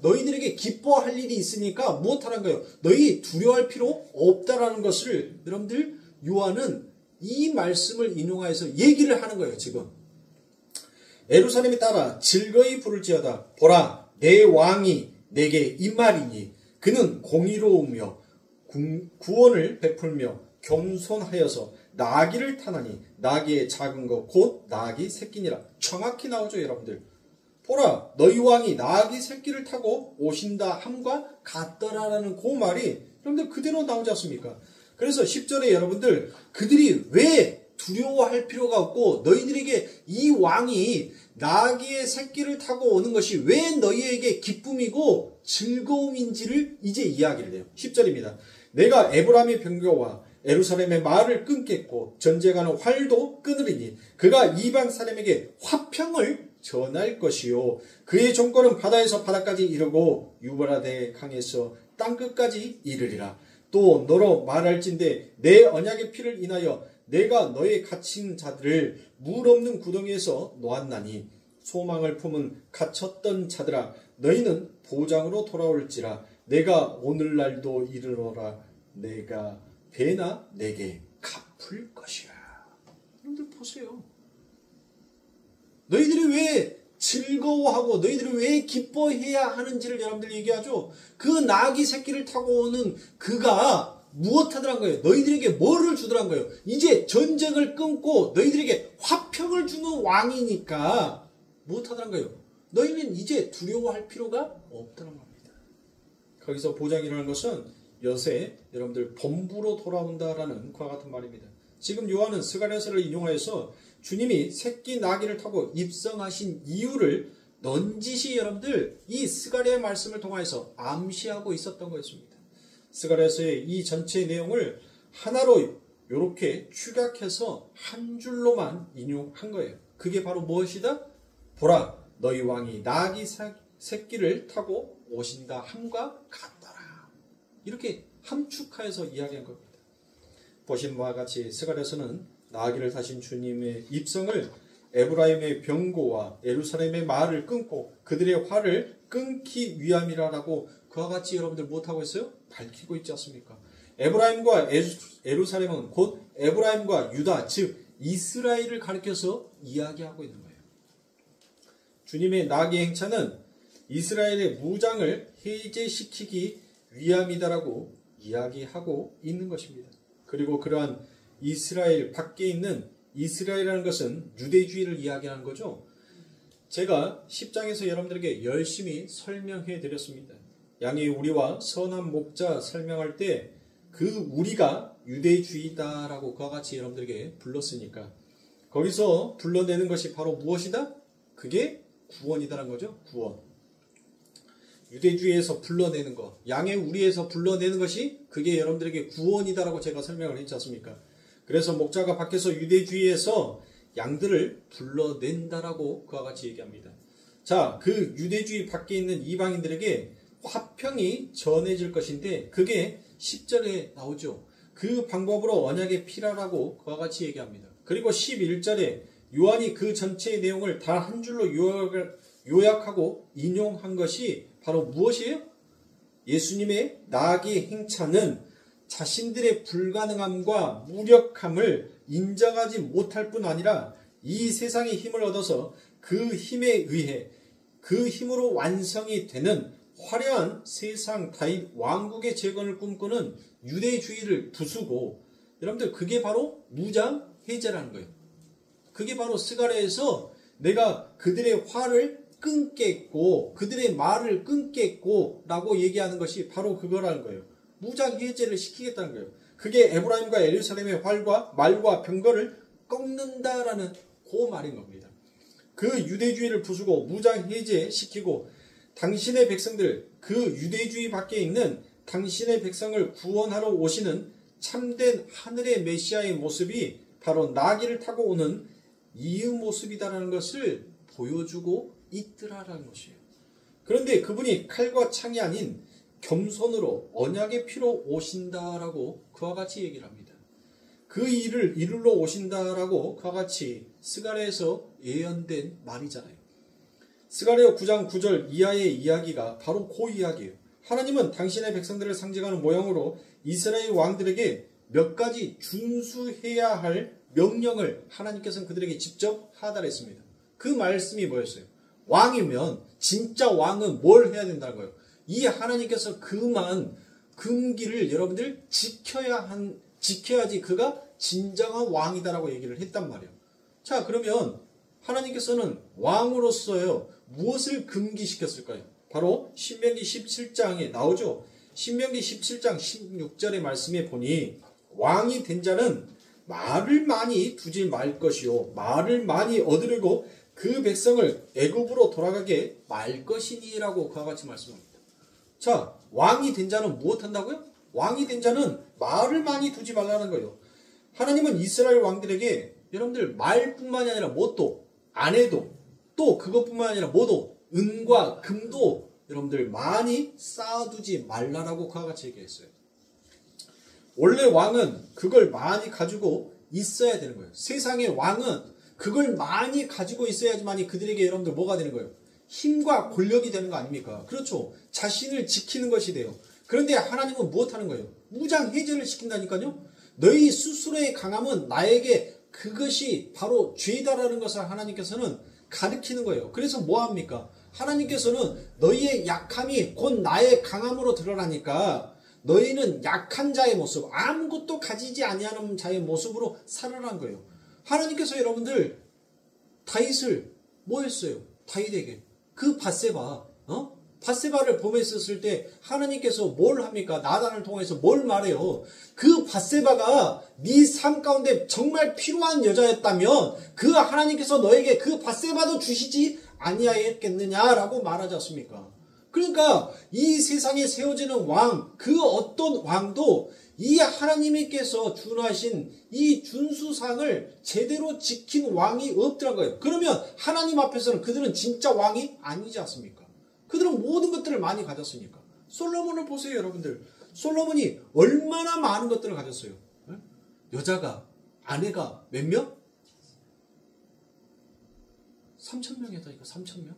너희들에게 기뻐할 일이 있으니까 무엇하는 거예요? 너희 두려워할 필요 없다라는 것을 여러분들 요한은 이 말씀을 인용하여서 얘기를 하는 거예요. 지금 에루살렘에 따라 즐거이 부를지어다. 보라 내 왕이 내게 임하리니 그는 공의로우며 구원을 베풀며 겸손하여서 나귀를 타나니 나귀의 작은 것 곧 나귀 새끼니라. 정확히 나오죠 여러분들. 보라 너희 왕이 나귀 새끼를 타고 오신다 함과 같더라라는 그 말이 여러분들 그대로 나오지 않습니까? 그래서 10절에 여러분들 그들이 왜 두려워할 필요가 없고 너희들에게 이 왕이 나귀의 새끼를 타고 오는 것이 왜 너희에게 기쁨이고 즐거움인지를 이제 이야기를 해요. 10절입니다. 내가 에브라임의 병거와 에루살렘의 말을 끊겠고 전쟁하는 활도 끊으리니 그가 이방 사람에게 화평을 전할 것이요 그의 종권은 바다에서 바다까지 이르고 유브라데 강에서 땅끝까지 이르리라. 또 너로 말할진대 내 언약의 피를 인하여 내가 너의 갇힌 자들을 물 없는 구덩이에서 놓았나니 소망을 품은 갇혔던 자들아 너희는 보장으로 돌아올지라. 내가 오늘날도 이르노라. 내가 배나 내게 갚을 것이라. 여러분들 보세요. 너희들이 왜 즐거워하고 너희들이 왜 기뻐해야 하는지를 여러분들 얘기하죠. 그 나귀 새끼를 타고 오는 그가 무엇하더란 거예요? 너희들에게 뭐를 주더란 거예요? 이제 전쟁을 끊고 너희들에게 화평을 주는 왕이니까 무엇하더란 거예요? 너희는 이제 두려워할 필요가 없다는 겁니다. 거기서 보장이라는 것은 여세 여러분들 본부로 돌아온다라는 그와 같은 말입니다. 지금 요한은 스가랴서를 인용하여서 주님이 새끼 나귀를 타고 입성하신 이유를 넌지시 여러분들 이 스가랴의 말씀을 통하여서 암시하고 있었던 것입니다. 스가랴서의 이 전체 내용을 하나로 이렇게 축약해서 한 줄로만 인용한 거예요. 그게 바로 무엇이다? 보라 너희 왕이 나귀 새끼를 타고 오신다 함과 같더라. 이렇게 함축하여서 이야기한 겁니다. 보신 바와 같이 스가랴서는 나귀를 타신 주님의 입성을 에브라임의 병고와 예루살렘의 말을 끊고 그들의 화를 끊기 위함이라고 그와 같이 여러분들 못하고 있어요? 밝히고 있지 않습니까? 에브라임과 예루살렘은 곧 에브라임과 유다 즉 이스라엘을 가리켜서 이야기하고 있는 거예요. 주님의 나귀 행차는 이스라엘의 무장을 해제시키기 위함이다라고 이야기하고 있는 것입니다. 그리고 그러한 이스라엘 밖에 있는 이스라엘이라는 것은 유대주의를 이야기하는 거죠. 제가 10장에서 여러분들에게 열심히 설명해 드렸습니다. 양의 우리와 선한 목자 설명할 때 그 우리가 유대주의다라고 그와 같이 여러분들에게 불렀으니까 거기서 불러내는 것이 바로 무엇이다? 그게 구원이다라는 거죠. 구원. 유대주의에서 불러내는 것, 양의 우리에서 불러내는 것이 그게 여러분들에게 구원이다라고 제가 설명을 했지 않습니까? 그래서 목자가 밖에서 유대주의에서 양들을 불러낸다라고 그와 같이 얘기합니다. 자, 그 유대주의 밖에 있는 이방인들에게 화평이 전해질 것인데 그게 10절에 나오죠. 그 방법으로 언약의 피라라고 그와 같이 얘기합니다. 그리고 11절에 요한이 그 전체의 내용을 다 한 줄로 요약하고 인용한 것이 바로 무엇이에요? 예수님의 나아기 행차는 자신들의 불가능함과 무력함을 인정하지 못할 뿐 아니라 이 세상의 힘을 얻어서 그 힘에 의해 그 힘으로 완성이 되는 화려한 세상 다윗 왕국의 재건을 꿈꾸는 유대주의를 부수고 여러분들 그게 바로 무장 해제라는 거예요. 그게 바로 스가랴에서 내가 그들의 화를 끊겠고 그들의 말을 끊겠고 라고 얘기하는 것이 바로 그거라는 거예요. 무장 해제를 시키겠다는 거예요. 그게 에브라임과 예루살렘의 활과 말과 병거를 꺾는다라는 그 말인 겁니다. 그 유대주의를 부수고 무장 해제시키고 당신의 백성들, 그 유대주의 밖에 있는 당신의 백성을 구원하러 오시는 참된 하늘의 메시아의 모습이 바로 나귀를 타고 오는 이의 모습이다라는 것을 보여주고 있더라라는 것이에요. 그런데 그분이 칼과 창이 아닌 겸손으로 언약의 피로 오신다라고 그와 같이 얘기를 합니다. 그 일을 이룰러 오신다라고 그와 같이 스가랴에서 예언된 말이잖아요. 스가랴 9장 9절 이하의 이야기가 바로 그 이야기예요. 하나님은 당신의 백성들을 상징하는 모형으로 이스라엘 왕들에게 몇 가지 준수해야 할 명령을 하나님께서는 그들에게 직접 하달했습니다. 그 말씀이 뭐였어요? 왕이면 진짜 왕은 뭘 해야 된다는 거예요. 이 하나님께서 그만 금기를 여러분들 지켜야지 그가 진정한 왕이다라고 얘기를 했단 말이에요. 자, 그러면 하나님께서는 왕으로서요 무엇을 금기시켰을까요? 바로 신명기 17장에 나오죠. 신명기 17장 16절의 말씀에 보니 왕이 된 자는 말을 많이 두지 말 것이요 말을 많이 얻으려고 그 백성을 애굽으로 돌아가게 말 것이니라고 그와 같이 말씀합니다. 자, 왕이 된 자는 무엇한다고요? 왕이 된 자는 말을 많이 두지 말라는 거예요. 하나님은 이스라엘 왕들에게 여러분들 말뿐만이 아니라 뭣도 아내도 또 그것뿐만 아니라 뭐도 은과 금도 여러분들 많이 쌓아두지 말라라고 그와 같이 얘기했어요. 원래 왕은 그걸 많이 가지고 있어야 되는 거예요. 세상의 왕은 그걸 많이 가지고 있어야지만이 그들에게 여러분들 뭐가 되는 거예요? 힘과 권력이 되는 거 아닙니까? 그렇죠. 자신을 지키는 것이 돼요. 그런데 하나님은 무엇하는 거예요? 무장 해제를 시킨다니까요. 너희 스스로의 강함은 나에게 그것이 바로 죄다라는 것을 하나님께서는 가르치는 거예요. 그래서 뭐합니까? 하나님께서는 너희의 약함이 곧 나의 강함으로 드러나니까 너희는 약한 자의 모습, 아무것도 가지지 아니하는 자의 모습으로 살아난 거예요. 하나님께서 여러분들 다윗을 뭐 했어요? 다윗에게 그 밧세바를 범했었을 때 하나님께서 뭘 합니까? 나단을 통해서 뭘 말해요? 그 밧세바가 네 삶 가운데 정말 필요한 여자였다면 그 하나님께서 너에게 그 밧세바도 주시지 아니하였겠느냐라고 말하지 않습니까? 그러니까 이 세상에 세워지는 왕, 그 어떤 왕도 이 하나님께서 준하신 이 준수상을 제대로 지킨 왕이 없더란 거예요. 그러면 하나님 앞에서는 그들은 진짜 왕이 아니지 않습니까? 그들은 모든 것들을 많이 가졌으니까. 솔로몬을 보세요, 여러분들. 솔로몬이 얼마나 많은 것들을 가졌어요. 여자가, 아내가 몇 명? 3,000명이었다니까, 3,000명?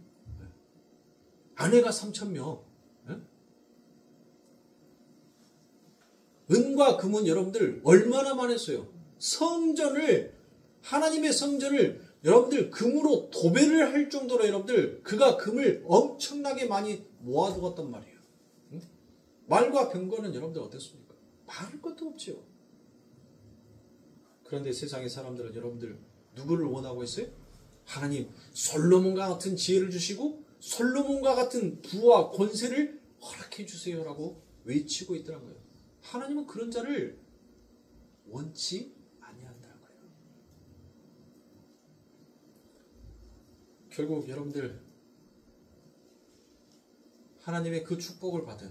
아내가 3,000명. 은과 금은 여러분들 얼마나 많았어요. 성전을, 하나님의 성전을 여러분들 금으로 도배를 할 정도로 여러분들 그가 금을 엄청나게 많이 모아두었단 말이에요. 말과 병거는 여러분들 어땠습니까? 말할 것도 없죠. 그런데 세상의 사람들은 여러분들 누구를 원하고 있어요? 하나님 솔로몬과 같은 지혜를 주시고 솔로몬과 같은 부와 권세를 허락해 주세요라고 외치고 있더란 거예요. 하나님은 그런 자를 원치 아니한다는 거예요. 결국 여러분들 하나님의 그 축복을 받은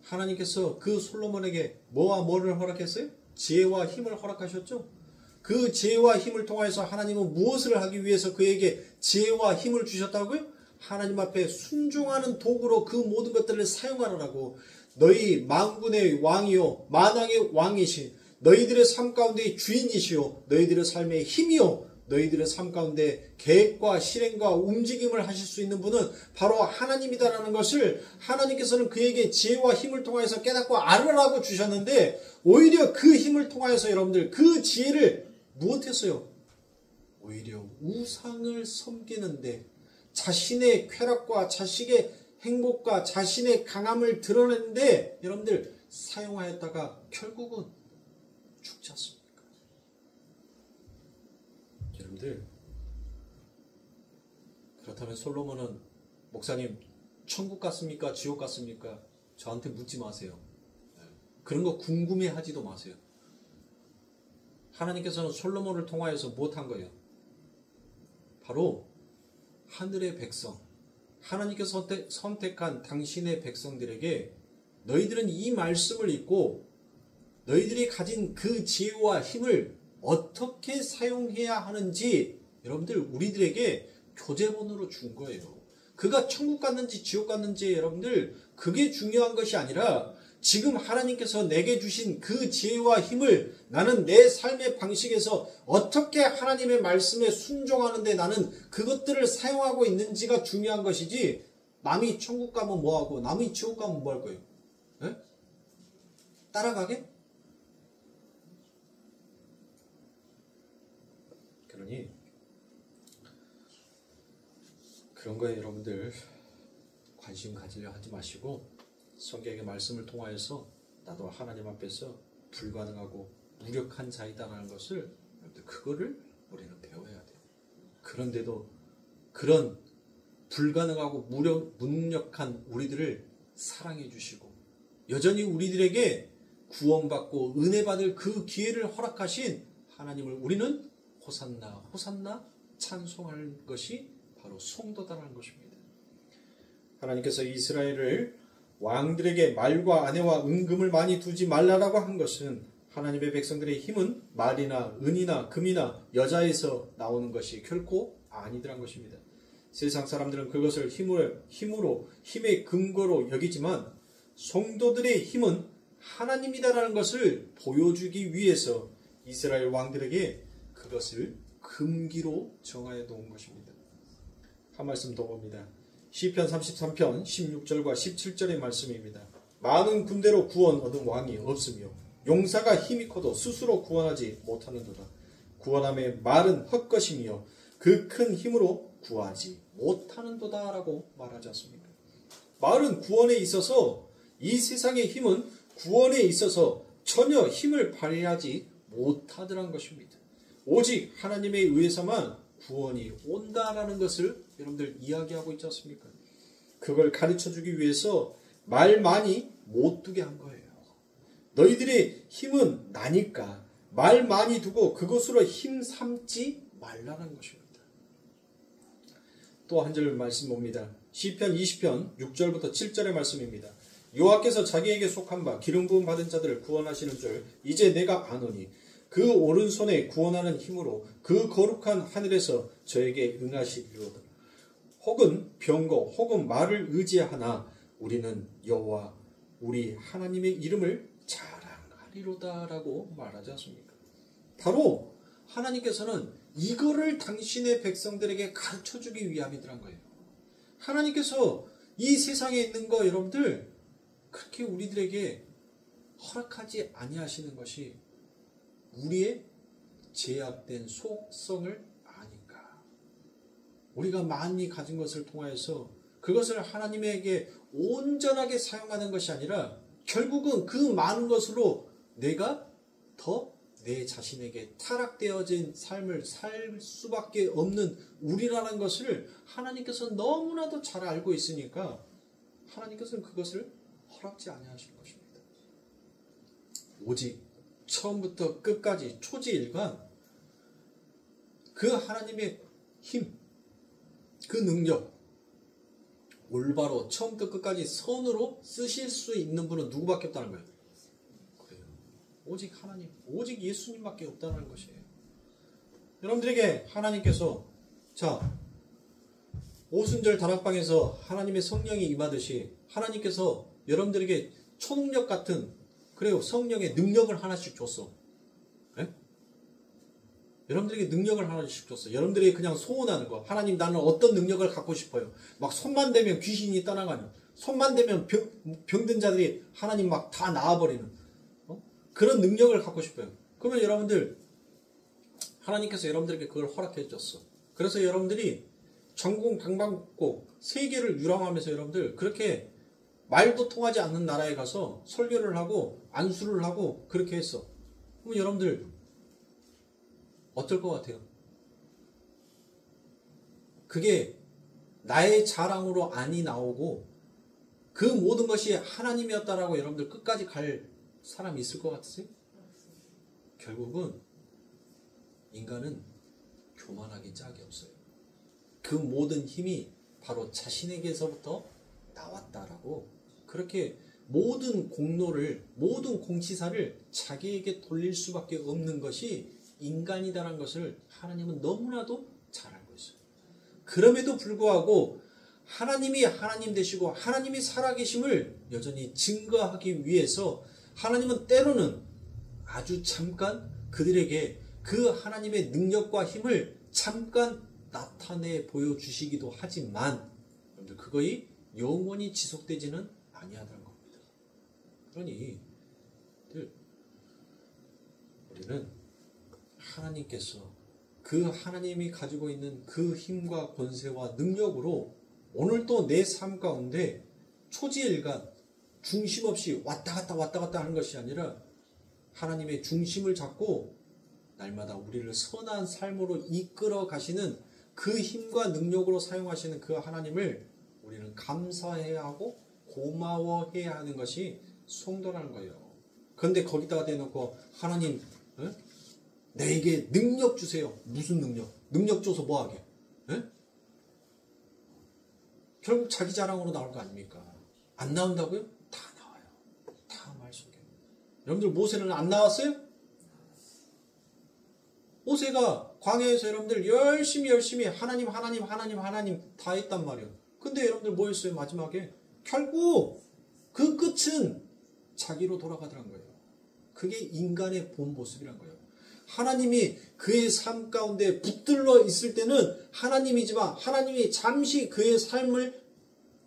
하나님께서 그 솔로몬에게 뭐와 뭐를 허락했어요? 지혜와 힘을 허락하셨죠? 그 지혜와 힘을 통하여서 하나님은 무엇을 하기 위해서 그에게 지혜와 힘을 주셨다고요? 하나님 앞에 순종하는 도구로 그 모든 것들을 사용하라고. 너희 만군의 왕이요 만왕의 왕이신 너희들의 삶 가운데 주인이시요 너희들의 삶의 힘이요 너희들의 삶 가운데 계획과 실행과 움직임을 하실 수 있는 분은 바로 하나님이다라는 것을 하나님께서는 그에게 지혜와 힘을 통하여서 깨닫고 알으라고 주셨는데 오히려 그 힘을 통하여서 여러분들 그 지혜를 무엇했어요? 오히려 우상을 섬기는데 자신의 쾌락과 자신의 행복과 자신의 강함을 드러내는데 여러분들 사용하였다가 결국은 죽지 않습니까? 여러분들 그렇다면 솔로몬은 목사님 천국 갔습니까? 지옥 갔습니까? 저한테 묻지 마세요. 그런 거 궁금해하지도 마세요. 하나님께서는 솔로몬을 통하여서 무엇한 거예요? 바로 하늘의 백성, 하나님께서 선택한 당신의 백성들에게 너희들은 이 말씀을 읽고 너희들이 가진 그 지혜와 힘을 어떻게 사용해야 하는지 여러분들 우리들에게 교재본으로 준 거예요. 그가 천국 갔는지 지옥 갔는지 여러분들 그게 중요한 것이 아니라 지금 하나님께서 내게 주신 그 지혜와 힘을 나는 내 삶의 방식에서 어떻게 하나님의 말씀에 순종하는데 나는 그것들을 사용하고 있는지가 중요한 것이지 남이 천국 가면 뭐하고 남이 지옥 가면 뭐 할 거예요? 네? 따라가게? 그러니 그런 거에 여러분들 관심 가지려 하지 마시고 성경의 말씀을 통하여서 나도 하나님 앞에서 불가능하고 무력한 자이다라는 것을 그거를 우리는 배워야 돼요. 그런데도 그런 불가능하고 무력한 우리들을 사랑해 주시고 여전히 우리들에게 구원받고 은혜 받을 그 기회를 허락하신 하나님을 우리는 호산나 호산나 찬송할 것이 바로 성도다라는 것입니다. 하나님께서 이스라엘을 왕들에게 말과 아내와 은금을 많이 두지 말라라고 한 것은 하나님의 백성들의 힘은 말이나 은이나 금이나 여자에서 나오는 것이 결코 아니더란 것입니다. 세상 사람들은 그것을 힘의 근거로 여기지만 성도들의 힘은 하나님이다라는 것을 보여주기 위해서 이스라엘 왕들에게 그것을 금기로 정하여 놓은 것입니다. 한 말씀 더 봅니다. 시편 33편 16절과 17절의 말씀입니다. 많은 군대로 구원 얻은 왕이 없으며 용사가 힘이 커도 스스로 구원하지 못하는도다. 구원함의 말은 헛것이며 그 큰 힘으로 구하지 못하는도다 라고 말하지 않습니까? 말은 구원에 있어서 이 세상의 힘은 구원에 있어서 전혀 힘을 발휘하지 못하더란 것입니다. 오직 하나님에 의해서만 구원이 온다라는 것을 여러분들 이야기하고 있지 않습니까? 그걸 가르쳐주기 위해서 말 많이 못 두게 한 거예요. 너희들의 힘은 나니까 말 많이 두고 그것으로 힘 삼지 말라는 것입니다. 또 한 절 말씀 봅니다. 시편 20편 6절부터 7절의 말씀입니다. 여호와께서 자기에게 속한 바 기름 부음 받은 자들을 구원하시는 줄 이제 내가 아노니 그 오른손에 구원하는 힘으로 그 거룩한 하늘에서 저에게 응하시리로다. 혹은 병거 혹은 말을 의지하나 우리는 여호와 우리 하나님의 이름을 자랑하리로다라고 말하지 않습니까? 바로 하나님께서는 이거를 당신의 백성들에게 가르쳐주기 위함이더란 거예요. 하나님께서 이 세상에 있는 거 여러분들 그렇게 우리들에게 허락하지 아니하시는 것이 우리의 제약된 속성을 아니까. 우리가 많이 가진 것을 통하여서 그것을 하나님에게 온전하게 사용하는 것이 아니라 결국은 그 많은 것으로 내가 더 내 자신에게 타락되어진 삶을 살 수밖에 없는 우리라는 것을 하나님께서 너무나도 잘 알고 있으니까 하나님께서는 그것을 허락지 아니하실 것입니다. 오직 처음부터 끝까지 초지일관 그 하나님의 힘, 그 능력, 올바로 처음부터 끝까지 선으로 쓰실 수 있는 분은 누구밖에 없다는 거예요. 그래요. 오직 하나님, 오직 예수님밖에 없다는 것이에요. 여러분들에게 하나님께서 자 오순절 다락방에서 하나님의 성령이 임하듯이 하나님께서 여러분들에게 초능력 같은 그래요 성령의 능력을 하나씩 줬어. 네? 여러분들에게 능력을 하나씩 줬어. 여러분들이 그냥 소원하는 거. 하나님 나는 어떤 능력을 갖고 싶어요. 막 손만 대면 귀신이 떠나가는. 손만 대면 병든 자들이 하나님 막 다 나아버리는. 그런 능력을 갖고 싶어요. 그러면 여러분들 하나님께서 여러분들에게 그걸 허락해 줬어. 그래서 여러분들이 전공 방방곡 세계를 유람하면서 여러분들 그렇게 말도 통하지 않는 나라에 가서 설교를 하고 안수를 하고 그렇게 했어. 그럼 여러분들 어떨 것 같아요? 그게 나의 자랑으로 아니 나오고 그 모든 것이 하나님이었다라고 여러분들 끝까지 갈 사람이 있을 것 같으세요? 결국은 인간은 교만하기 짝이 없어요. 그 모든 힘이 바로 자신에게서부터 나왔다라고 그렇게 모든 공로를 모든 공치사를 자기에게 돌릴 수밖에 없는 것이 인간이다라는 것을 하나님은 너무나도 잘 알고 있어요. 그럼에도 불구하고 하나님이 하나님 되시고 하나님이 살아계심을 여전히 증거하기 위해서 하나님은 때로는 아주 잠깐 그들에게 그 하나님의 능력과 힘을 잠깐 나타내 보여주시기도 하지만 여러분들 그거이 영원히 지속되지는 아니하다는 겁니다. 그러니 우리는 하나님께서 그 하나님이 가지고 있는 그 힘과 권세와 능력으로 오늘도 내 삶 가운데 초지일간 중심 없이 왔다 갔다 하는 것이 아니라 하나님의 중심을 잡고 날마다 우리를 선한 삶으로 이끌어 가시는 그 힘과 능력으로 사용하시는 그 하나님을 우리는 감사해야 하고 고마워해야 하는 것이 성도라는 거예요. 그런데 거기다가 대놓고 하나님 내게 능력 주세요. 무슨 능력? 능력 줘서 뭐하게? 결국 자기 자랑으로 나올 거 아닙니까? 안 나온다고요? 다 나와요. 다 말씀에. 여러분들 모세는 안 나왔어요? 모세가 광야에서 여러분들 열심히 하나님 다 했단 말이에요. 근데 여러분들 뭐 했어요? 마지막에 결국 그 끝은 자기로 돌아가더란 거예요. 그게 인간의 본 모습이란 거예요. 하나님이 그의 삶 가운데 붙들러 있을 때는 하나님이지만 하나님이 잠시 그의 삶을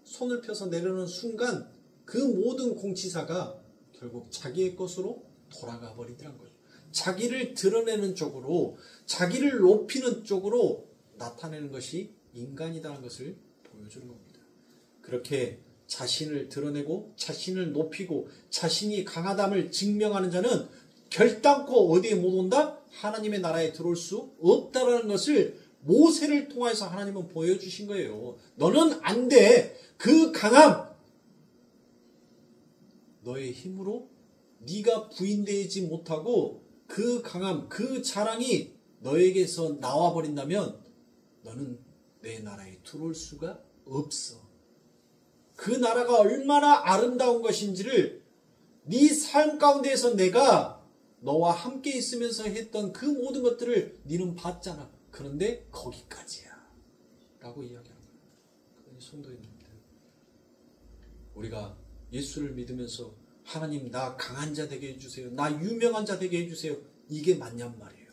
손을 펴서 내려놓는 순간 그 모든 공치사가 결국 자기의 것으로 돌아가 버리더란 거예요. 자기를 드러내는 쪽으로 자기를 높이는 쪽으로 나타내는 것이 인간이라는 것을 보여주는 겁니다. 그렇게 자신을 드러내고 자신을 높이고 자신이 강하담을 증명하는 자는 결단코 어디에 못 온다? 하나님의 나라에 들어올 수 없다라는 것을 모세를 통해서 하나님은 보여주신 거예요. 너는 안 돼. 그 강함 너의 힘으로 네가 부인되지 못하고 그 강함 그 자랑이 너에게서 나와버린다면 너는 내 나라에 들어올 수가 없어. 그 나라가 얼마나 아름다운 것인지를 네 삶 가운데에서 내가 너와 함께 있으면서 했던 그 모든 것들을 네는 봤잖아. 그런데 거기까지야 라고 이야기하는 거예요. 성도입니다. 우리가 예수를 믿으면서 하나님 나 강한 자 되게 해주세요. 나 유명한 자 되게 해주세요. 이게 맞냔 말이에요.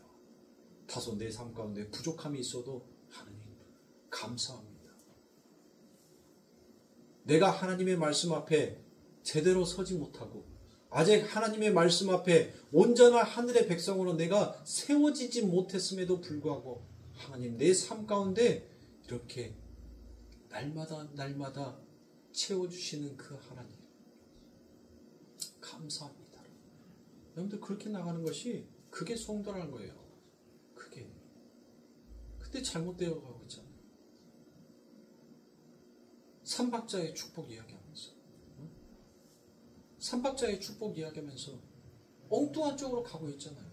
다소 내 삶 가운데 부족함이 있어도 하나님 감사합니다. 내가 하나님의 말씀 앞에 제대로 서지 못하고 아직 하나님의 말씀 앞에 온전한 하늘의 백성으로 내가 세워지지 못했음에도 불구하고 하나님 내 삶 가운데 이렇게 날마다 채워주시는 그 하나님 감사합니다. 여러분들 그렇게 나가는 것이 그게 성도라는 거예요. 그게. 근데 잘못되어 가고 있잖아요. 삼박자의 축복 이야기하면서, 삼박자의 축복 이야기하면서 엉뚱한 쪽으로 가고 있잖아요.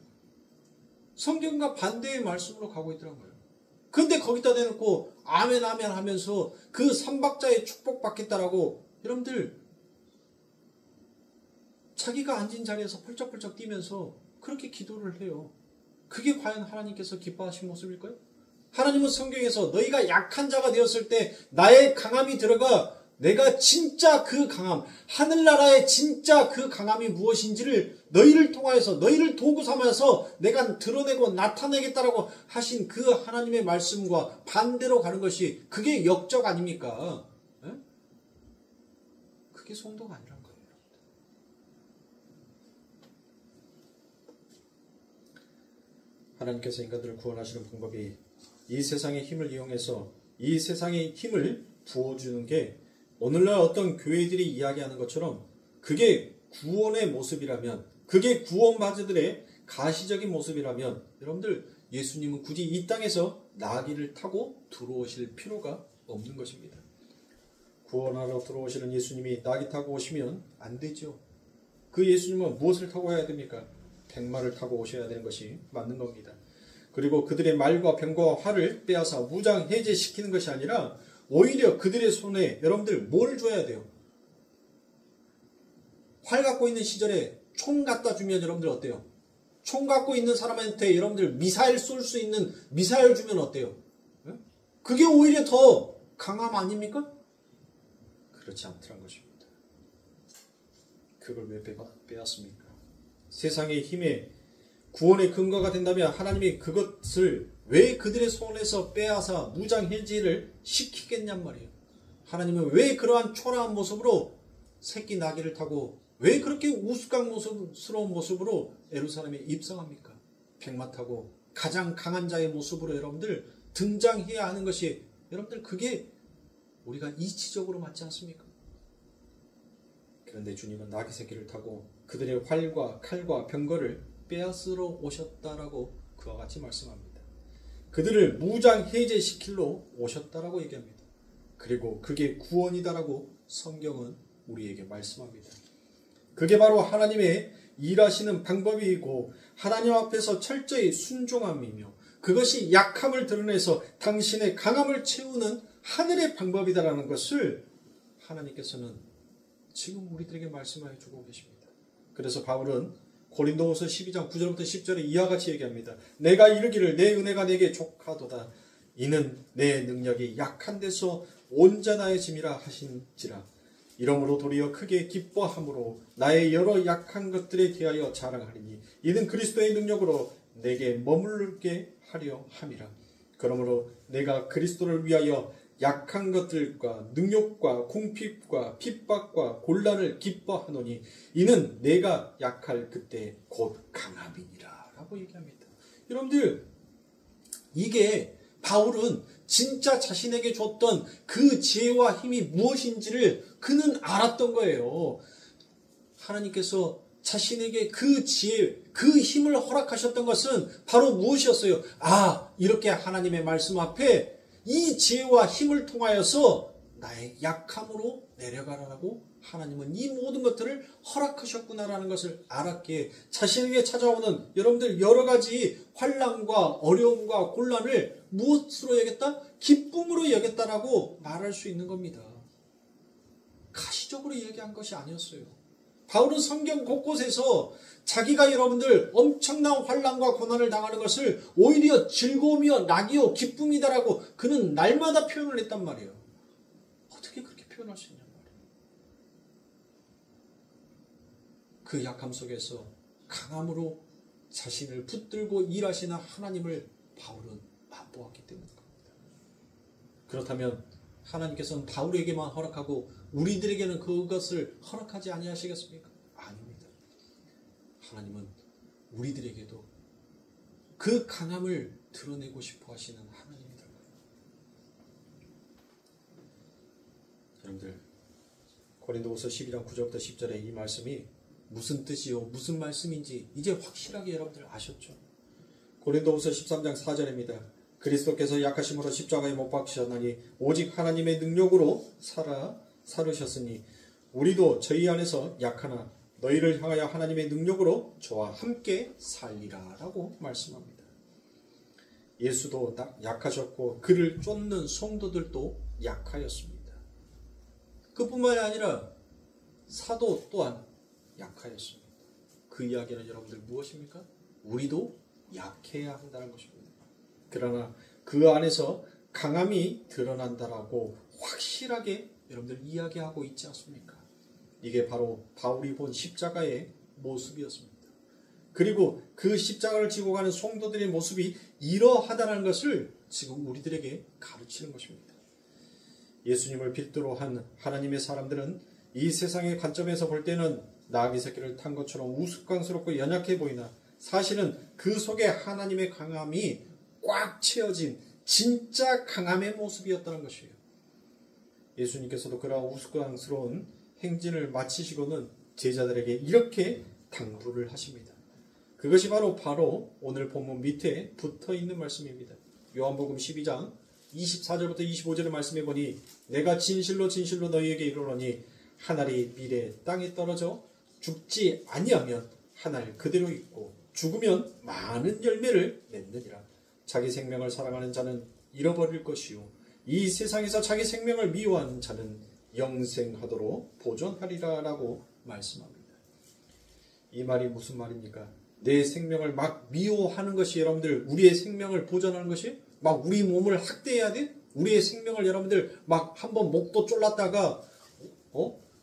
성경과 반대의 말씀으로 가고 있더라고요. 근데 거기다 대놓고 아멘 아멘 하면서 그 삼박자의 축복 받겠다라고 여러분들 자기가 앉은 자리에서 펄쩍펄쩍 뛰면서 그렇게 기도를 해요. 그게 과연 하나님께서 기뻐하신 모습일까요? 하나님은 성경에서 너희가 약한 자가 되었을 때 나의 강함이 들어가 내가 진짜 그 강함, 하늘나라의 진짜 그 강함이 무엇인지를 너희를 통하여서 너희를 도구 삼아서 내가 드러내고 나타내겠다라고 하신 그 하나님의 말씀과 반대로 가는 것이 그게 역적 아닙니까? 에? 그게 성도가 아니란 거예요. 하나님께서 인간들을 구원하시는 방법이 이 세상의 힘을 이용해서 이 세상의 힘을 부어주는 게 오늘날 어떤 교회들이 이야기하는 것처럼 그게 구원의 모습이라면, 그게 구원받은 가시적인 모습이라면 여러분들 예수님은 굳이 이 땅에서 나귀를 타고 들어오실 필요가 없는 것입니다. 구원하러 들어오시는 예수님이 나귀 타고 오시면 안 되죠. 그 예수님은 무엇을 타고 와야 됩니까? 백마를 타고 오셔야 되는 것이 맞는 겁니다. 그리고 그들의 말과 병과 화를 빼앗아 무장 해제시키는 것이 아니라 오히려 그들의 손에 여러분들 뭘 줘야 돼요? 활 갖고 있는 시절에 총 갖다 주면 여러분들 어때요? 총 갖고 있는 사람한테 여러분들 미사일 쏠 수 있는 미사일 주면 어때요? 그게 오히려 더 강함 아닙니까? 그렇지 않더란 것입니다. 그걸 왜 빼앗습니까? 세상의 힘에 구원의 근거가 된다면 하나님이 그것을 왜 그들의 손에서 빼앗아 무장해제를 시키겠냔 말이에요. 하나님은 왜 그러한 초라한 모습으로 새끼 나귀를 타고 왜 그렇게 우스꽝스러운 모습으로 예루살렘에 입성합니까? 백마 타고 가장 강한 자의 모습으로 여러분들 등장해야 하는 것이 여러분들 그게 우리가 이치적으로 맞지 않습니까? 그런데 주님은 나귀 새끼를 타고 그들의 활과 칼과 병거를 빼앗으러 오셨다라고 그와 같이 말씀합니다. 그들을 무장해제시키러 오셨다라고 얘기합니다. 그리고 그게 구원이다라고 성경은 우리에게 말씀합니다. 그게 바로 하나님의 일하시는 방법이고 하나님 앞에서 철저히 순종함이며 그것이 약함을 드러내서 당신의 강함을 채우는 하늘의 방법이다라는 것을 하나님께서는 지금 우리들에게 말씀하여 주고 계십니다. 그래서 바울은 고린도후서 12장 9절부터 10절에 이와 같이 얘기합니다. 내가 이르기를 내 은혜가 내게 족하도다. 이는 내 능력이 약한 데서 온전하여짐이라 하신지라. 이러므로 도리어 크게 기뻐함으로 나의 여러 약한 것들에 대하여 자랑하리니 이는 그리스도의 능력으로 내게 머물게 하려 함이라. 그러므로 내가 그리스도를 위하여 약한 것들과 능욕과 궁핍과 핍박과 곤란을 기뻐하노니 이는 내가 약할 그때 곧 강함이니라 라고 얘기합니다. 여러분들 이게 바울은 진짜 자신에게 줬던 그 지혜와 힘이 무엇인지를 그는 알았던 거예요. 하나님께서 자신에게 그 지혜, 그 힘을 허락하셨던 것은 바로 무엇이었어요? 이렇게 하나님의 말씀 앞에 이 지혜와 힘을 통하여서 나의 약함으로 내려가라고 하나님은 이 모든 것들을 허락하셨구나라는 것을 알았기에 자신에게 찾아오는 여러분들 여러 가지 환난과 어려움과 곤란을 무엇으로 여겼다? 기쁨으로 여겼다라고 말할 수 있는 겁니다. 가시적으로 이야기한 것이 아니었어요. 바울은 성경 곳곳에서 자기가 여러분들 엄청난 환난과 고난을 당하는 것을 오히려 즐거움이요 낙이요 기쁨이다라고 그는 날마다 표현을 했단 말이에요. 어떻게 그렇게 표현할 수 있냔 말이에요. 그 약함 속에서 강함으로 자신을 붙들고 일하시는 하나님을 바울은 맛보았기 때문입니다. 그렇다면 하나님께서는 바울에게만 허락하고 우리들에게는 그것을 허락하지 아니하시겠습니까? 아닙니다. 하나님은 우리들에게도 그 강함을 드러내고 싶어 하시는 하나님입니다. 여러분들 고린도후서 12장 9절부터 10절의 이 말씀이 무슨 뜻이요, 무슨 말씀인지 이제 확실하게 여러분들 아셨죠? 고린도후서 13장 4절입니다. 그리스도께서 약하심으로 십자가에 못 박히셨나니 오직 하나님의 능력으로 살으셨으니 우리도 저희 안에서 약하나 너희를 향하여 하나님의 능력으로 저와 함께 살리라 라고 말씀합니다. 예수도 약하셨고 그를 쫓는 성도들도 약하였습니다. 그뿐만이 아니라 사도 또한 약하였습니다. 그 이야기는 여러분들 무엇입니까? 우리도 약해야 한다는 것입니다. 그러나 그 안에서 강함이 드러난다라고 확실하게 여러분들 이야기하고 있지 않습니까? 이게 바로 바울이 본 십자가의 모습이었습니다. 그리고 그 십자가를 지고 가는 성도들의 모습이 이러하다는 것을 지금 우리들에게 가르치는 것입니다. 예수님을 필두로 한 하나님의 사람들은 이 세상의 관점에서 볼 때는 나귀 새끼를 탄 것처럼 우스꽝스럽고 연약해 보이나 사실은 그 속에 하나님의 강함이 꽉 채워진 진짜 강함의 모습이었다는 것이에요. 예수님께서도 그러한 우스꽝스러운 행진을 마치시고는 제자들에게 이렇게 당부를 하십니다. 그것이 바로 오늘 본문 밑에 붙어있는 말씀입니다. 요한복음 12장 24절부터 25절의 말씀에 보니 내가 진실로 진실로 너희에게 이르노니 한 알이 밀에 땅에 떨어져 죽지 아니하면 한 알 그대로 있고 죽으면 많은 열매를 맺느니라. 자기 생명을 사랑하는 자는 잃어버릴 것이요 이 세상에서 자기 생명을 미워하는 자는 영생하도록 보존하리라 라고 말씀합니다. 이 말이 무슨 말입니까? 내 생명을 막 미워하는 것이 여러분들 우리의 생명을 보존하는 것이 막 우리 몸을 학대해야 돼? 우리의 생명을 여러분들 막 한번 목도 졸랐다가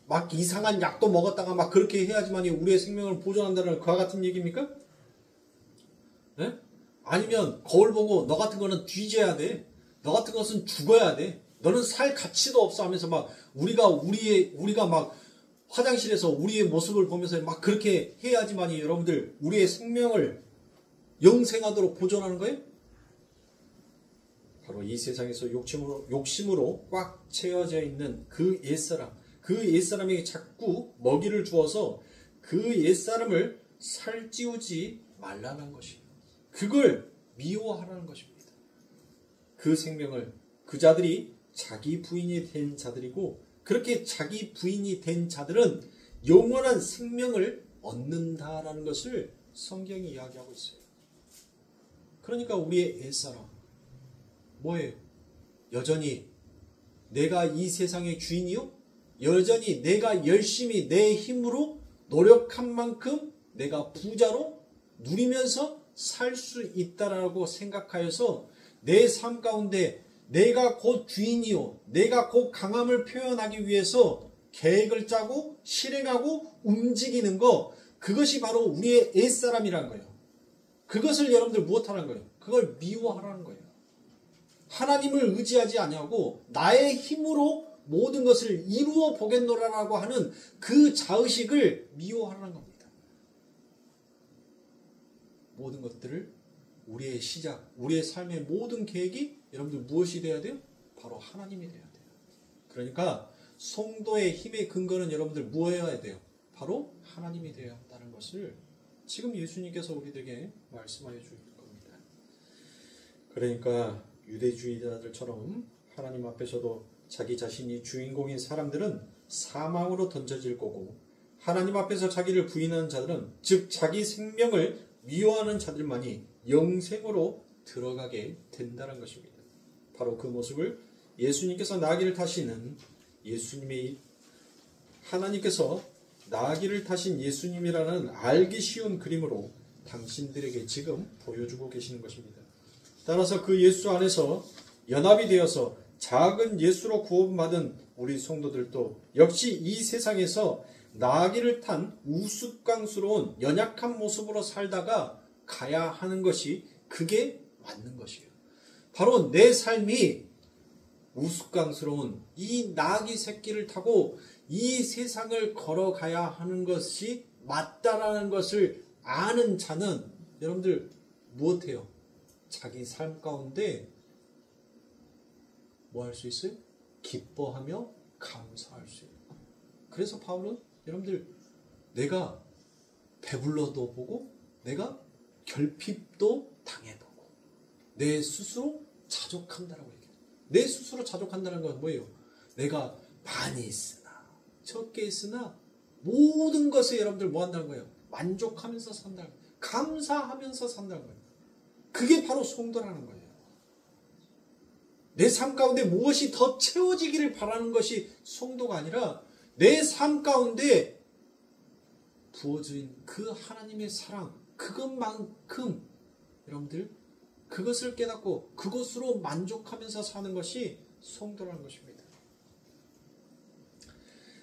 막 이상한 약도 먹었다가 막 그렇게 해야지만 우리의 생명을 보존한다는 그와 같은 얘기입니까? 네? 아니면 거울 보고 너 같은 거는 뒤져야 돼. 너 같은 것은 죽어야 돼. 너는 살 가치도 없어 하면서 막 우리가 막 화장실에서 우리의 모습을 보면서 막 그렇게 해야지만이 여러분들 우리의 생명을 영생하도록 보존하는 거예요? 바로 이 세상에서 욕심으로 꽉 채워져 있는 그 옛사람에게 자꾸 먹이를 주어서 그 옛사람을 살찌우지 말라는 것이에요. 그걸 미워하라는 것입니다. 그 생명을 그 자들이 자기 부인이 된 자들이고 그렇게 자기 부인이 된 자들은 영원한 생명을 얻는다라는 것을 성경이 이야기하고 있어요. 그러니까 우리의 옛사람 뭐예요? 여전히 내가 이 세상의 주인이요? 여전히 내가 열심히 내 힘으로 노력한 만큼 내가 부자로 누리면서 살 수 있다라고 생각하여서 내 삶 가운데 내가 곧 주인이요 내가 곧 강함을 표현하기 위해서 계획을 짜고 실행하고 움직이는 거 그것이 바로 우리의 옛사람이라는 거예요. 그것을 여러분들 무엇하라는 거예요? 그걸 미워하라는 거예요. 하나님을 의지하지 아니하고 나의 힘으로 모든 것을 이루어 보겠노라라고 하는 그 자의식을 미워하라는 겁니다. 모든 것들을 우리의 시작, 우리의 삶의 모든 계획이 여러분들 무엇이 돼야 돼요? 바로 하나님이 돼야 돼요. 그러니까 성도의 힘의 근거는 여러분들 무엇이어야 돼요? 바로 하나님이 되어야 한다는 것을 지금 예수님께서 우리들에게 말씀하여 주실 겁니다. 그러니까 유대주의자들처럼 하나님 앞에서도 자기 자신이 주인공인 사람들은 사망으로 던져질 거고 하나님 앞에서 자기를 부인하는 자들은 즉 자기 생명을 미워하는 자들만이 영생으로 들어가게 된다는 것입니다. 바로 그 모습을 예수님께서 나귀를 타시는 하나님께서 나귀를 타신 예수님이라는 알기 쉬운 그림으로 당신들에게 지금 보여주고 계시는 것입니다. 따라서 그 예수 안에서 연합이 되어서 작은 예수로 구원받은 우리 성도들도 역시 이 세상에서 나귀를 탄 우스꽝스러운 연약한 모습으로 살다가 가야 하는 것이 그게 맞는 것이에요. 바로 내 삶이 우스꽝스러운 이 나귀 새끼를 타고 이 세상을 걸어가야 하는 것이 맞다라는 것을 아는 자는 여러분들 무엇해요? 자기 삶 가운데 뭐 할 수 있어요? 기뻐하며 감사할 수 있어요. 그래서 바울은 여러분들 내가 배불러도 보고 내가 결핍도 당해보고 내 스스로 자족한다라고 얘기해요. 내 스스로 자족한다는 건 뭐예요? 내가 많이 있으나 적게 있으나 모든 것에 여러분들 뭐 한다는 거예요? 만족하면서 산다는 거예요. 감사하면서 산다는 거예요. 그게 바로 성도라는 거예요. 내 삶 가운데 무엇이 더 채워지기를 바라는 것이 성도가 아니라 내 삶 가운데 부어진 그 하나님의 사랑, 그것만큼 여러분들 그것을 깨닫고 그것으로 만족하면서 사는 것이 성도라는 것입니다.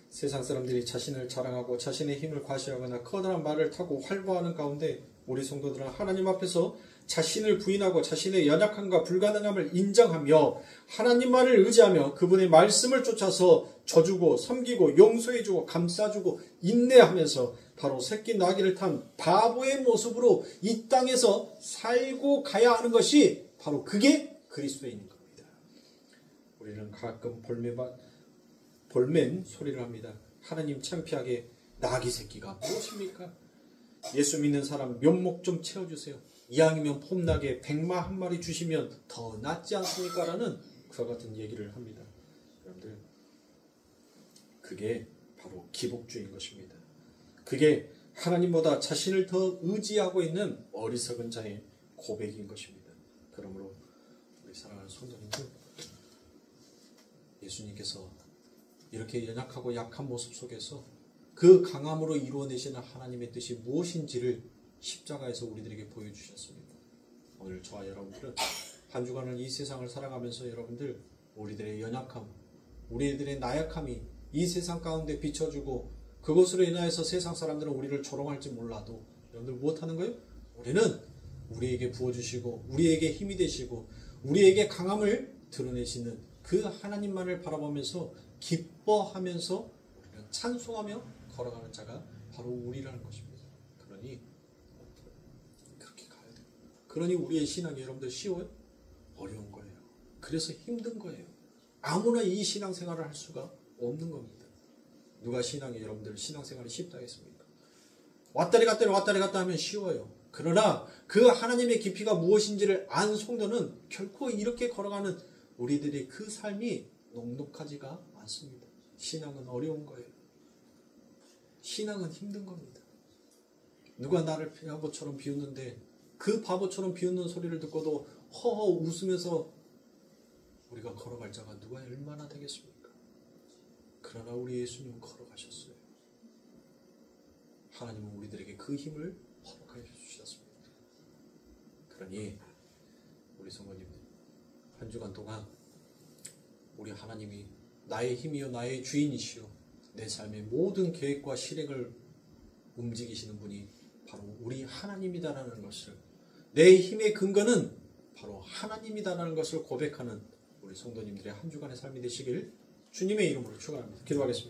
세상 사람들이 자신을 자랑하고 자신의 힘을 과시하거나 커다란 말을 타고 활보하는 가운데 우리 성도들은 하나님 앞에서 자신을 부인하고 자신의 연약함과 불가능함을 인정하며 하나님만을 의지하며 그분의 말씀을 쫓아서 져주고 섬기고 용서해주고 감싸주고 인내하면서 바로 새끼 나귀를 탄 바보의 모습으로 이 땅에서 살고 가야 하는 것이 바로 그게 그리스도인인 겁니다. 우리는 가끔 볼멘 소리를 합니다. 하나님 창피하게 나귀 새끼가 무엇입니까? 예수 믿는 사람 면목 좀 채워주세요. 이왕이면 폼나게 100마 한 마리 주시면 더 낫지 않습니까? 라는 그와 같은 얘기를 합니다. 여러분들, 그게 바로 기복주의인 것입니다. 그게 하나님보다 자신을 더 의지하고 있는 어리석은 자의 고백인 것입니다. 그러므로 우리 사랑하는 성도님들, 예수님께서 이렇게 연약하고 약한 모습 속에서 그 강함으로 이루어내시는 하나님의 뜻이 무엇인지를 십자가에서 우리들에게 보여주셨습니다. 오늘 저와 여러분들은 한 주간을 이 세상을 살아가면서 여러분들 우리들의 연약함, 우리들의 나약함이 이 세상 가운데 비춰주고 그것으로 인하여서 세상 사람들은 우리를 조롱할지 몰라도 여러분들 무엇하는 거예요? 우리는 우리에게 부어주시고 우리에게 힘이 되시고 우리에게 강함을 드러내시는 그 하나님만을 바라보면서 기뻐하면서 우리는 찬송하며 걸어가는 자가 바로 우리라는 것입니다. 그러니 그렇게 가야 돼요. 그러니 우리의 신앙이 여러분들 쉬워요? 어려운 거예요. 그래서 힘든 거예요. 아무나 이 신앙생활을 할 수가 없는 겁니다. 누가 여러분들 신앙생활이 쉽다 했습니까? 왔다리 갔다 하면 쉬워요. 그러나 그 하나님의 깊이가 무엇인지를 안 성도는 결코 이렇게 걸어가는 우리들의 그 삶이 녹록하지가 않습니다. 신앙은 어려운 거예요. 신앙은 힘든 겁니다. 누가 나를 바보처럼 비웃는데 그 바보처럼 비웃는 소리를 듣고도 허허 웃으면서 우리가 걸어갈 자가 누가 얼마나 되겠습니까? 그러나 우리 예수님은 걸어가셨어요. 하나님은 우리들에게 그 힘을 허락하여 주셨습니다. 그러니 우리 성도님들 한 주간 동안 우리 하나님이 나의 힘이요 나의 주인이시요 내 삶의 모든 계획과 실행을 움직이시는 분이 바로 우리 하나님이다라는 것을, 내 힘의 근거는 바로 하나님이다라는 것을 고백하는 우리 성도님들의 한 주간의 삶이 되시길 주님의 이름으로 축원합니다. 기도하겠습니다.